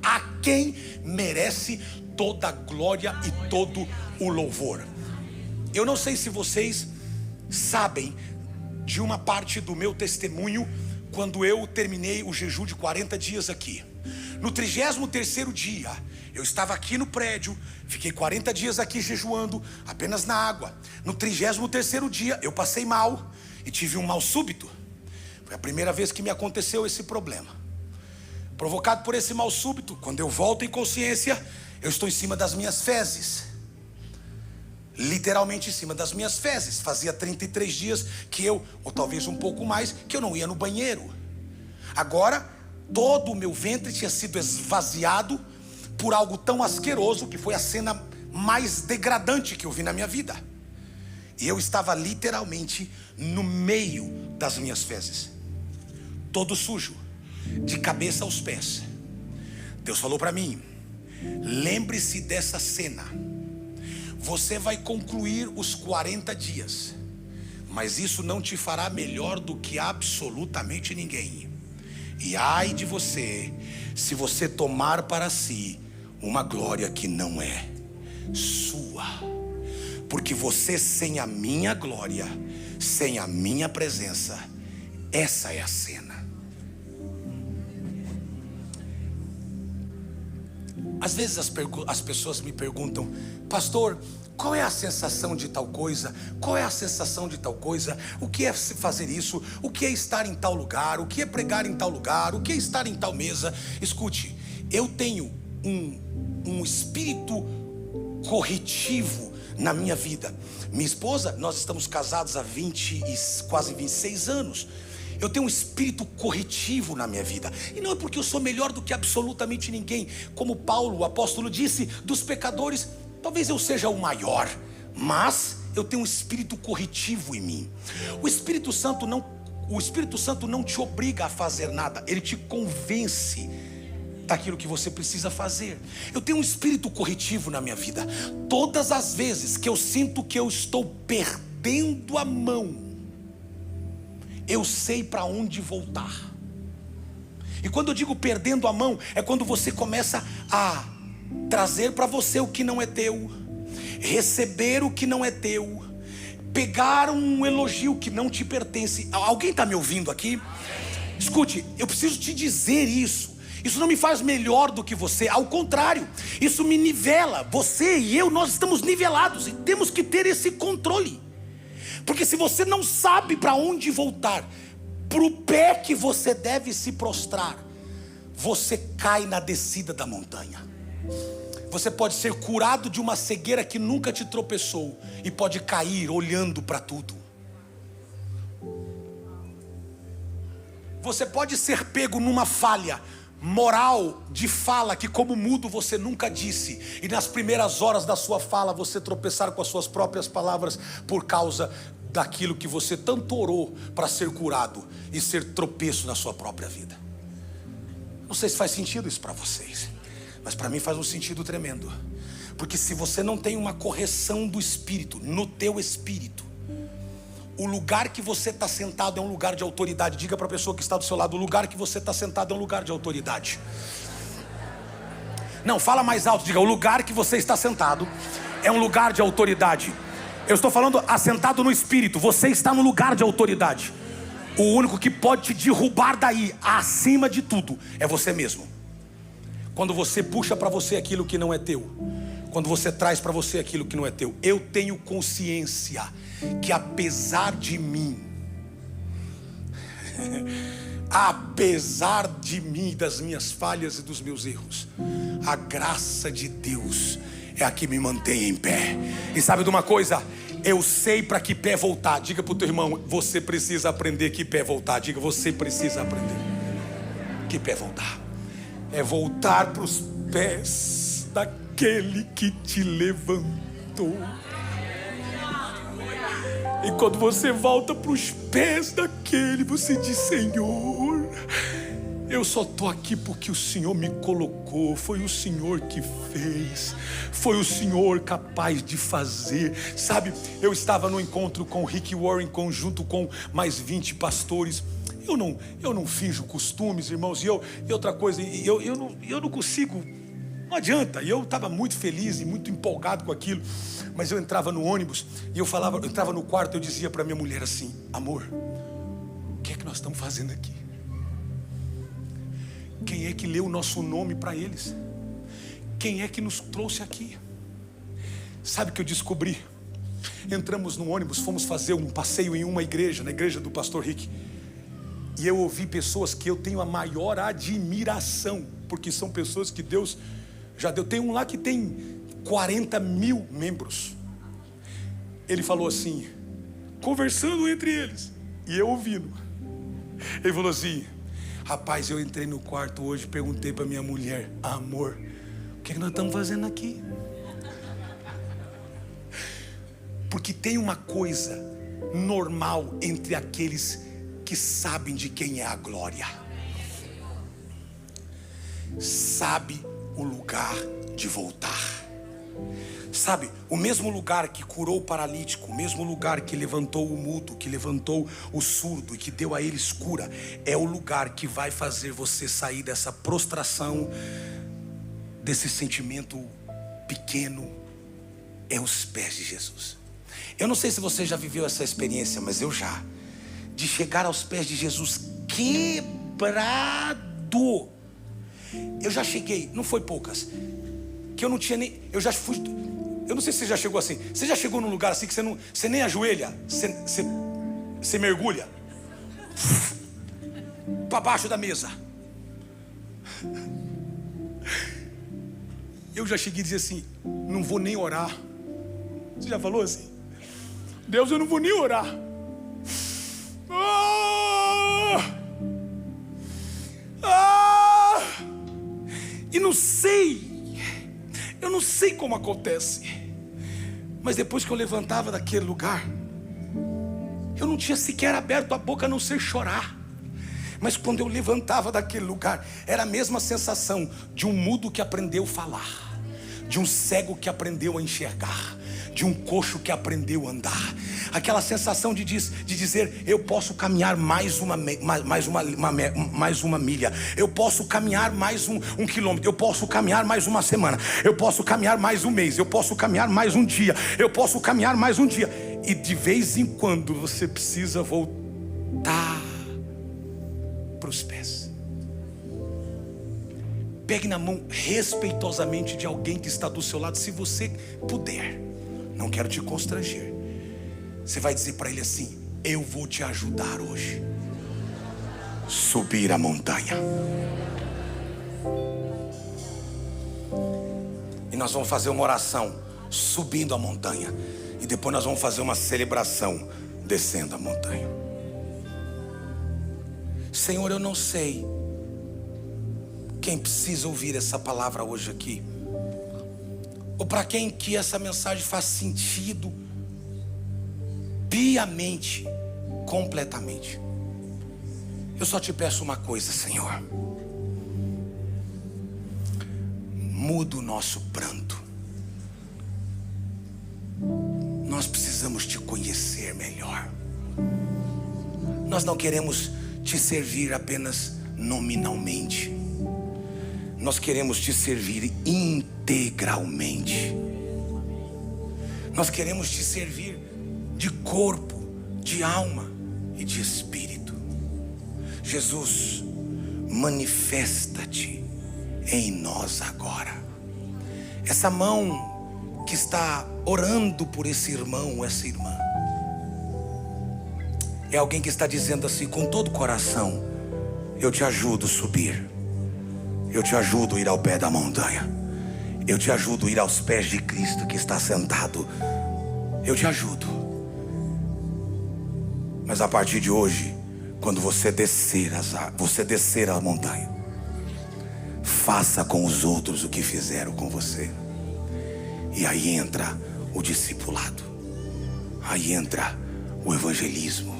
a quem merece toda a glória e todo o louvor. Eu não sei se vocês sabem de uma parte do meu testemunho quando eu terminei o jejum de 40 dias aqui. No 33º dia, eu estava aqui no prédio, fiquei 40 dias aqui jejuando, apenas na água. No 33º dia, eu passei mal e tive um mal súbito. Foi a primeira vez que me aconteceu esse problema. Provocado por esse mal súbito, quando eu volto em consciência, eu estou em cima das minhas fezes. Literalmente em cima das minhas fezes. Fazia 33 dias que eu, ou talvez um pouco mais, que eu não ia no banheiro. Agora, todo o meu ventre tinha sido esvaziado por algo tão asqueroso, que foi a cena mais degradante que eu vi na minha vida. E eu estava literalmente no meio das minhas fezes, todo sujo, de cabeça aos pés. Deus falou para mim: lembre-se dessa cena. Você vai concluir os 40 dias, mas isso não te fará melhor do que absolutamente ninguém. E ai de você, se você tomar para si uma glória que não é sua. Porque você, sem a minha glória, sem a minha presença, essa é a cena. Às vezes as pessoas me perguntam: pastor, qual é a sensação de tal coisa? Qual é a sensação de tal coisa? O que é fazer isso? O que é estar em tal lugar? O que é pregar em tal lugar? O que é estar em tal mesa? Escute, eu tenho um espírito corretivo na minha vida. Minha esposa, nós estamos casados há quase 26 anos. Eu tenho um espírito corretivo na minha vida. E não é porque eu sou melhor do que absolutamente ninguém. Como Paulo, o apóstolo, disse, dos pecadores, talvez eu seja o maior, mas eu tenho um espírito corretivo em mim. O Espírito Santo não te obriga a fazer nada. Ele te convence daquilo que você precisa fazer. Eu tenho um espírito corretivo na minha vida. Todas as vezes que eu sinto que eu estou perdendo a mão, eu sei para onde voltar. E quando eu digo perdendo a mão, é quando você começa a trazer para você o que não é teu, receber o que não é teu, pegar um elogio que não te pertence. Alguém está me ouvindo aqui? Escute, eu preciso te dizer isso. Isso não me faz melhor do que você, ao contrário, isso me nivela. Você e eu, nós estamos nivelados e temos que ter esse controle. Porque se você não sabe para onde voltar, para o pé que você deve se prostrar, você cai na descida da montanha. Você pode ser curado de uma cegueira que nunca te tropeçou e pode cair olhando para tudo. Você pode ser pego numa falha moral de fala que, como mudo, você nunca disse, e nas primeiras horas da sua fala você tropeçar com as suas próprias palavras por causa daquilo que você tanto orou para ser curado e ser tropeço na sua própria vida. Não sei se faz sentido isso para vocês, mas para mim faz um sentido tremendo. Porque se você não tem uma correção do espírito, no teu espírito, o lugar que você está sentado é um lugar de autoridade. Diga para a pessoa que está do seu lado: o lugar que você está sentado é um lugar de autoridade. Não, fala mais alto, diga: o lugar que você está sentado é um lugar de autoridade. Eu estou falando assentado no espírito. Você está no lugar de autoridade. O único que pode te derrubar daí, acima de tudo, é você mesmo. Quando você puxa para você aquilo que não é teu, quando você traz para você aquilo que não é teu. Eu tenho consciência que apesar de mim, apesar de mim, das minhas falhas e dos meus erros, a graça de Deus é a que me mantém em pé. E sabe de uma coisa? Eu sei para que pé voltar. Diga para o teu irmão: você precisa aprender que pé voltar. Diga: você precisa aprender que pé voltar. É voltar para os pés daquele que te levantou. E quando você volta para os pés daquele, você diz: Senhor, eu só estou aqui porque o Senhor me colocou. Foi o Senhor que fez. Foi o Senhor capaz de fazer. Sabe, eu estava no encontro com o Rick Warren, junto com mais 20 pastores. Eu não finjo costumes, irmãos. E outra coisa, eu não consigo Não adianta. E eu estava muito feliz e muito empolgado com aquilo. Mas eu entrava no ônibus e eu entrava no quarto e eu dizia para minha mulher assim: amor, o que é que nós estamos fazendo aqui? Quem é que leu o nosso nome para eles? Quem é que nos trouxe aqui? Sabe o que eu descobri? Entramos no ônibus, fomos fazer um passeio em uma igreja, na igreja do pastor Rick. E eu ouvi pessoas que eu tenho a maior admiração, porque são pessoas que Deus já deu. Tem um lá que tem 40 mil membros. Ele falou assim, conversando entre eles, e eu ouvindo. Ele falou assim: rapaz, eu entrei no quarto hoje, perguntei para minha mulher: amor, o que nós estamos fazendo aqui? Porque tem uma coisa normal entre aqueles que sabem de quem é a glória. Sabe o lugar de voltar. Sabe, o mesmo lugar que curou o paralítico, o mesmo lugar que levantou o mudo, que levantou o surdo e que deu a eles cura, é o lugar que vai fazer você sair dessa prostração, desse sentimento pequeno. É os pés de Jesus. Eu não sei se você já viveu essa experiência, mas eu já. De chegar aos pés de Jesus quebrado. Eu já cheguei, não foi poucas, que eu não tinha nem, eu já fui, eu não sei se você já chegou assim. Você já chegou num lugar assim que você nem ajoelha, você mergulha para baixo da mesa. Eu já cheguei a dizer assim: não vou nem orar. Você já falou assim? Deus, eu não vou nem orar. E não sei, eu não sei como acontece, mas depois que eu levantava daquele lugar, eu não tinha sequer aberto a boca a não ser chorar. Mas quando eu levantava daquele lugar, era a mesma sensação de um mudo que aprendeu a falar, de um cego que aprendeu a enxergar, de um coxo que aprendeu a andar. Aquela sensação de dizer: eu posso caminhar mais uma milha, eu posso caminhar mais um quilômetro, eu posso caminhar mais uma semana, eu posso caminhar mais um mês, eu posso caminhar mais um dia, eu posso caminhar mais um dia. E de vez em quando você precisa voltar para os pés. Pegue na mão respeitosamente de alguém que está do seu lado, se você puder. Não quero te constranger. Você vai dizer para ele assim: eu vou te ajudar hoje. Subir a montanha. E nós vamos fazer uma oração subindo a montanha. E depois nós vamos fazer uma celebração descendo a montanha. Senhor, eu não sei quem precisa ouvir essa palavra hoje aqui, ou para quem que essa mensagem faz sentido piamente, completamente. Eu só te peço uma coisa, Senhor: muda o nosso pranto. Nós precisamos te conhecer melhor. Nós não queremos te servir apenas nominalmente. Nós queremos te servir integralmente. Nós queremos te servir de corpo, de alma e de espírito. Jesus, manifesta-te em nós agora. Essa mão que está orando por esse irmão, essa irmã, é alguém que está dizendo assim com todo o coração: eu te ajudo a subir, eu te ajudo a ir ao pé da montanha, eu te ajudo a ir aos pés de Cristo que está sentado, eu te ajudo. Mas a partir de hoje, quando você descer a montanha, faça com os outros o que fizeram com você. E aí entra o discipulado, aí entra o evangelismo,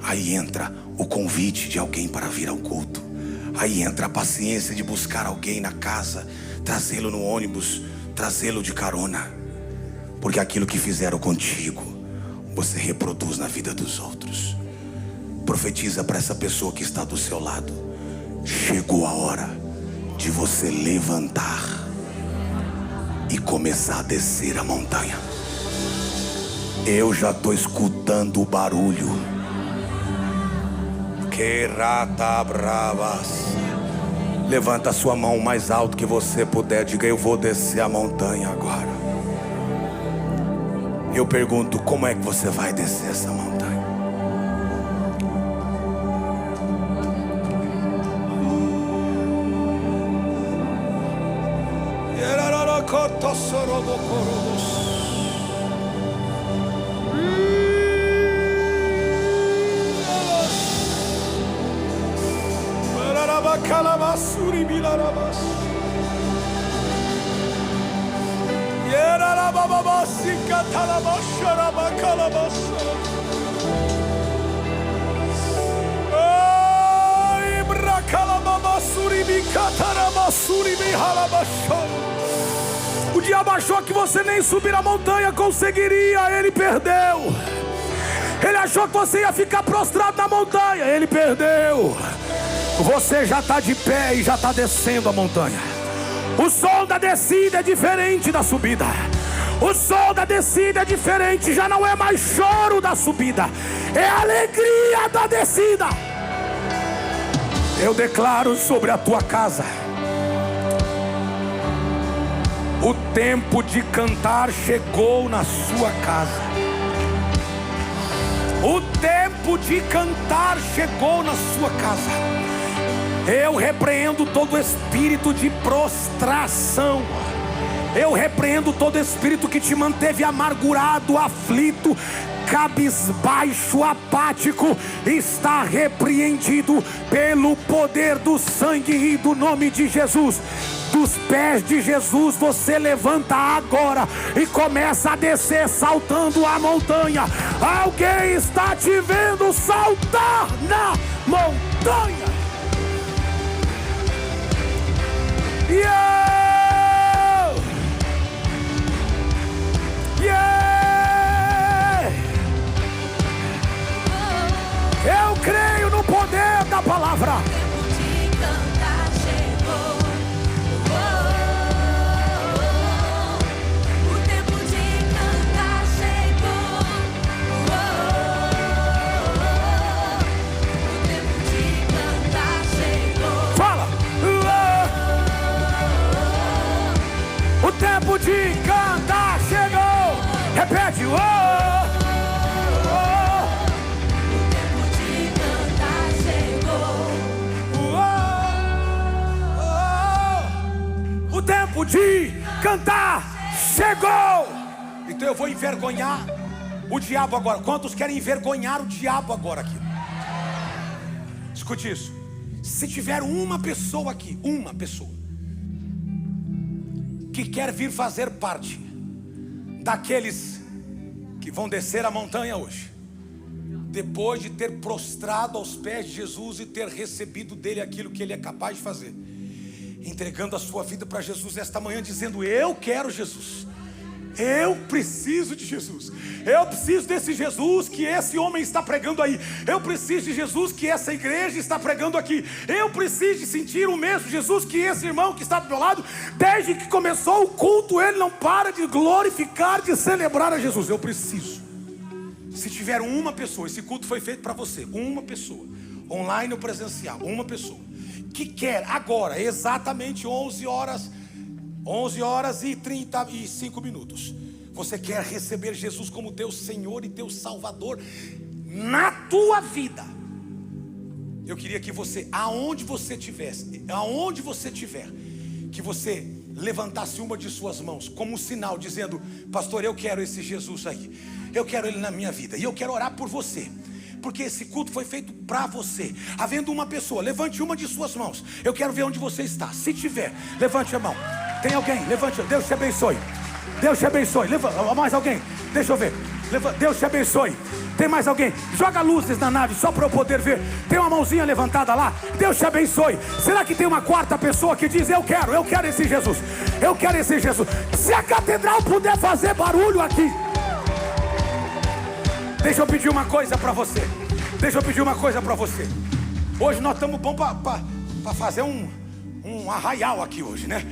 aí entra o convite de alguém para vir ao culto, aí entra a paciência de buscar alguém na casa, trazê-lo no ônibus, trazê-lo de carona. Porque aquilo que fizeram contigo, você reproduz na vida dos outros. Profetiza para essa pessoa que está do seu lado: chegou a hora de você levantar e começar a descer a montanha. Eu já estou escutando o barulho. Que rata bravas. Levanta a sua mão o mais alto que você puder. Diga: eu vou descer a montanha agora. Eu pergunto: como é que você vai descer essa montanha? O diabo achou que você nem subir a montanha conseguiria, ele perdeu. Ele achou que você ia ficar prostrado na montanha, ele perdeu. Você já está de pé e já está descendo a montanha. O som da descida é diferente da subida. O som da descida é diferente. Já não é mais choro da subida, é alegria da descida. Eu declaro sobre a tua casa: o tempo de cantar chegou na sua casa. O tempo de cantar chegou na sua casa. Eu repreendo todo espírito de prostração. Eu repreendo todo espírito que te manteve amargurado, aflito, cabisbaixo, apático. Está repreendido pelo poder do sangue e do nome de Jesus. Dos pés de Jesus você levanta agora e começa a descer saltando a montanha. Alguém está te vendo saltar na montanha. Yeah! Yeah! Eu creio no poder da palavra. O tempo de cantar chegou. Repete. Oh, oh. O tempo de cantar chegou. Oh, oh. O tempo de cantar chegou. Então eu vou envergonhar o diabo agora. Quantos querem envergonhar o diabo agora aqui? Escute isso. Se tiver uma pessoa aqui, uma pessoa que quer vir fazer parte daqueles que vão descer a montanha hoje, depois de ter prostrado aos pés de Jesus e ter recebido dele aquilo que ele é capaz de fazer, entregando a sua vida para Jesus esta manhã, dizendo: eu quero Jesus, eu preciso de Jesus, eu preciso desse Jesus que esse homem está pregando aí, eu preciso de Jesus que essa igreja está pregando aqui, eu preciso de sentir o mesmo Jesus que esse irmão que está do meu lado, desde que começou o culto, ele não para de glorificar, de celebrar a Jesus. Eu preciso. Se tiver uma pessoa, esse culto foi feito para você, uma pessoa, online ou presencial, uma pessoa que quer agora, exatamente 11 horas e 35 minutos, você quer receber Jesus como teu Senhor e teu Salvador na tua vida. Eu queria que você, aonde você estiver, que você levantasse uma de suas mãos como um sinal, dizendo: pastor, eu quero esse Jesus aí, eu quero ele na minha vida, e eu quero orar por você, porque esse culto foi feito para você. Havendo uma pessoa, levante uma de suas mãos. Eu quero ver onde você está. Se tiver, levante a mão. Tem alguém? Levante. Deus te abençoe. Deus te abençoe. Mais alguém? Deixa eu ver. Deus te abençoe. Tem mais alguém? Joga luzes na nave só para eu poder ver. Tem uma mãozinha levantada lá. Deus te abençoe. Será que tem uma quarta pessoa que diz: eu quero esse Jesus, eu quero esse Jesus? Se a catedral puder fazer barulho aqui. Deixa eu pedir uma coisa para você. Hoje nós estamos bons para fazer um arraial aqui hoje, né?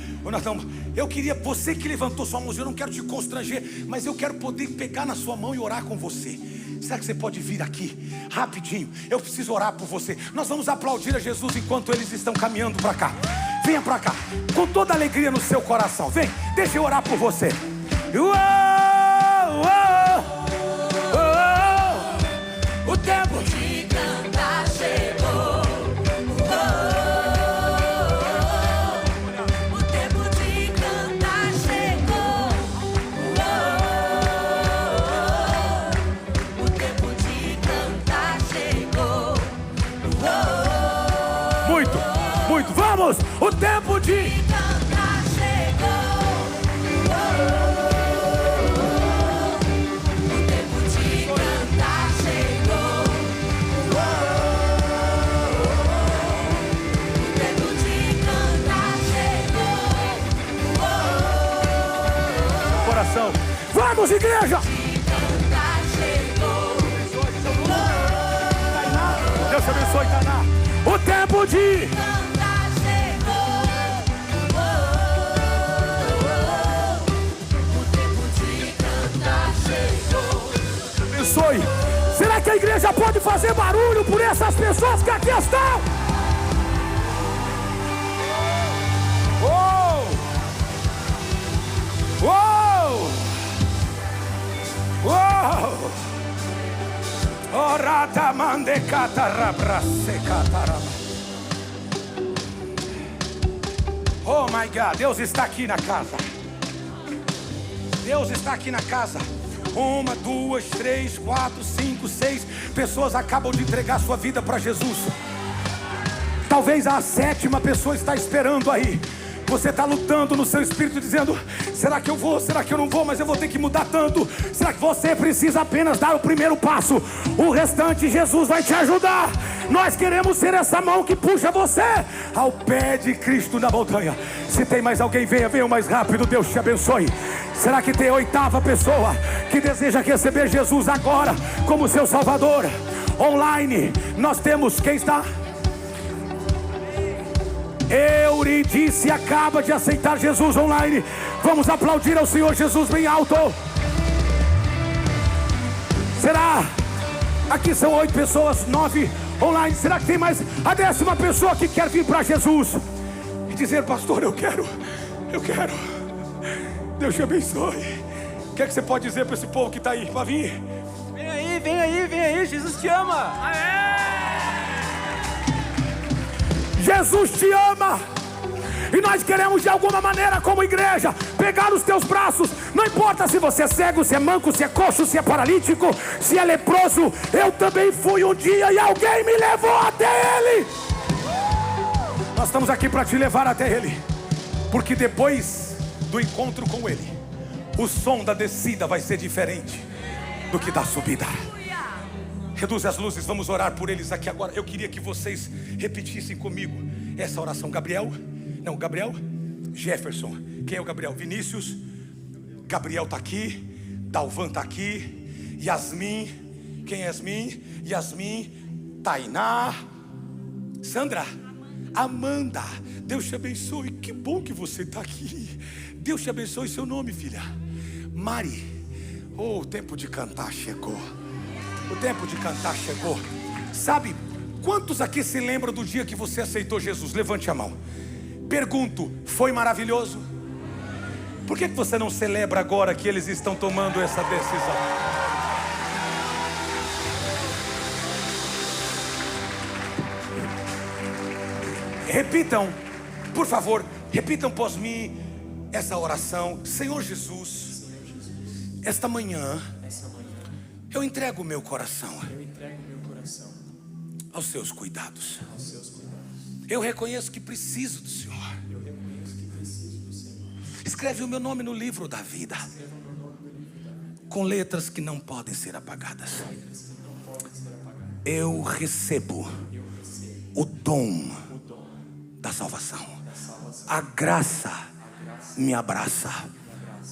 Eu queria, você que levantou sua mão, eu não quero te constranger, mas eu quero poder pegar na sua mão e orar com você. Será que você pode vir aqui, rapidinho? Eu preciso orar por você. Nós vamos aplaudir a Jesus enquanto eles estão caminhando para cá. Venha para cá, com toda a alegria no seu coração. Vem, deixa eu orar por você. Uou, uou, uou. O tempo de cantar chegou. O tempo de cantar chegou. O tempo de cantar chegou. Muito, muito, vamos! O tempo de Cantar chegou. O tempo de cantar chegou. O tempo de cantar chegou. coração. Vamos, igreja! Cantar chegou. Deus te abençoe, Tainá. O tempo de Cantar chegou. O tempo de cantar chegou. abençoe. Será que a igreja pode fazer barulho por essas pessoas que aqui estão? Uou! Uou! Uou! Orata mande catarabrase catarama. Oh my God, Deus está aqui na casa. Deus está aqui na casa. 1, 2, 3, 4, 5, 6 pessoas acabam de entregar sua vida para Jesus. Talvez a 7ª pessoa está esperando aí. Você está lutando no seu espírito dizendo: será que eu vou? Será que eu não vou? Mas eu vou ter que mudar tanto. Será que você precisa apenas dar o primeiro passo? O restante Jesus vai te ajudar. Nós queremos ser essa mão que puxa você ao pé de Cristo na montanha. Se tem mais alguém, venha mais rápido. Deus te abençoe. Será que tem a 8ª pessoa que deseja receber Jesus agora como seu Salvador? Online, nós temos, quem está? Euridice acaba de aceitar Jesus online. Vamos aplaudir ao Senhor Jesus bem alto. Será? Aqui são 8 pessoas, 9 online. Será que tem mais a 10ª pessoa que quer vir para Jesus e dizer: pastor, eu quero. Deus te abençoe. O que é que você pode dizer para esse povo que está aí? Para vir. Vem aí, Jesus te ama. Jesus te ama. E nós queremos de alguma maneira, como igreja, pegar os teus braços. Não importa se você é cego, se é manco, se é coxo, se é paralítico, se é leproso. Eu também fui um dia e alguém me levou até Ele. Nós estamos aqui para te levar até Ele, porque depois do encontro com Ele, o som da descida vai ser diferente do que da subida. Reduz as luzes, vamos orar por eles aqui agora. Eu queria que vocês repetissem comigo essa oração. Gabriel, Jefferson. Quem é o Gabriel? Vinícius. Gabriel está aqui. Dalvan está aqui. Yasmin. Quem é Yasmin? Yasmin. Tainá. Sandra. Amanda. Deus te abençoe. Que bom que você está aqui. Deus te abençoe. Seu nome, filha? Mari. Oh, o tempo de cantar chegou. O tempo de cantar chegou. Sabe, quantos aqui se lembram do dia que você aceitou Jesus? Levante a mão. Pergunto, foi maravilhoso? Por que você não celebra agora que eles estão tomando essa decisão? Repitam, por favor, repitam após mim essa oração. Senhor Jesus, esta manhã eu entrego o meu coração aos seus cuidados. Eu reconheço que preciso do Senhor. Escreve o meu nome no livro da vida, com letras que não podem ser apagadas. Eu recebo o dom da salvação. A graça me abraça.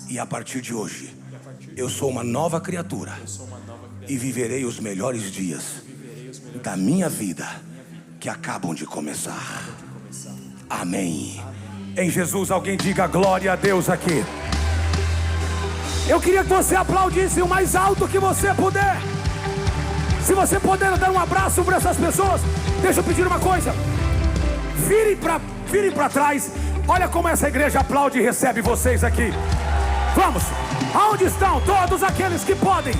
E a partir de hoje eu sou uma nova criatura e viverei os melhores dias da minha vida que acabam de começar. Amém. Em Jesus, alguém diga glória a Deus aqui. Eu queria que você aplaudisse o mais alto que você puder. Se você puder dar um abraço para essas pessoas, deixa eu pedir uma coisa. Virem para trás. Olha como essa igreja aplaude e recebe vocês aqui. Vamos. Aonde estão todos aqueles que podem?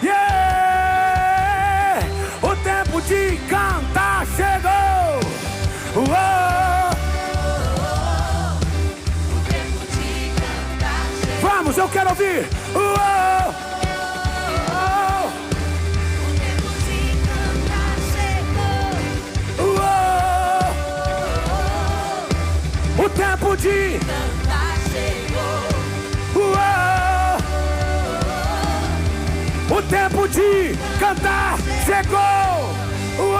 Yeah! O tempo de cantar chegou. Uou! O tempo de cantar chegou. Vamos, eu quero ouvir. Uou! O tempo de cantar chegou. Uou! O tempo de Cantar chegou. Uou! O tempo de cantar chegou. Uou!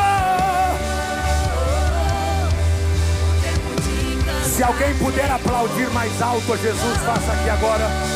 O tempo de cantar. Se alguém puder aplaudir mais alto a Jesus, faça aqui agora.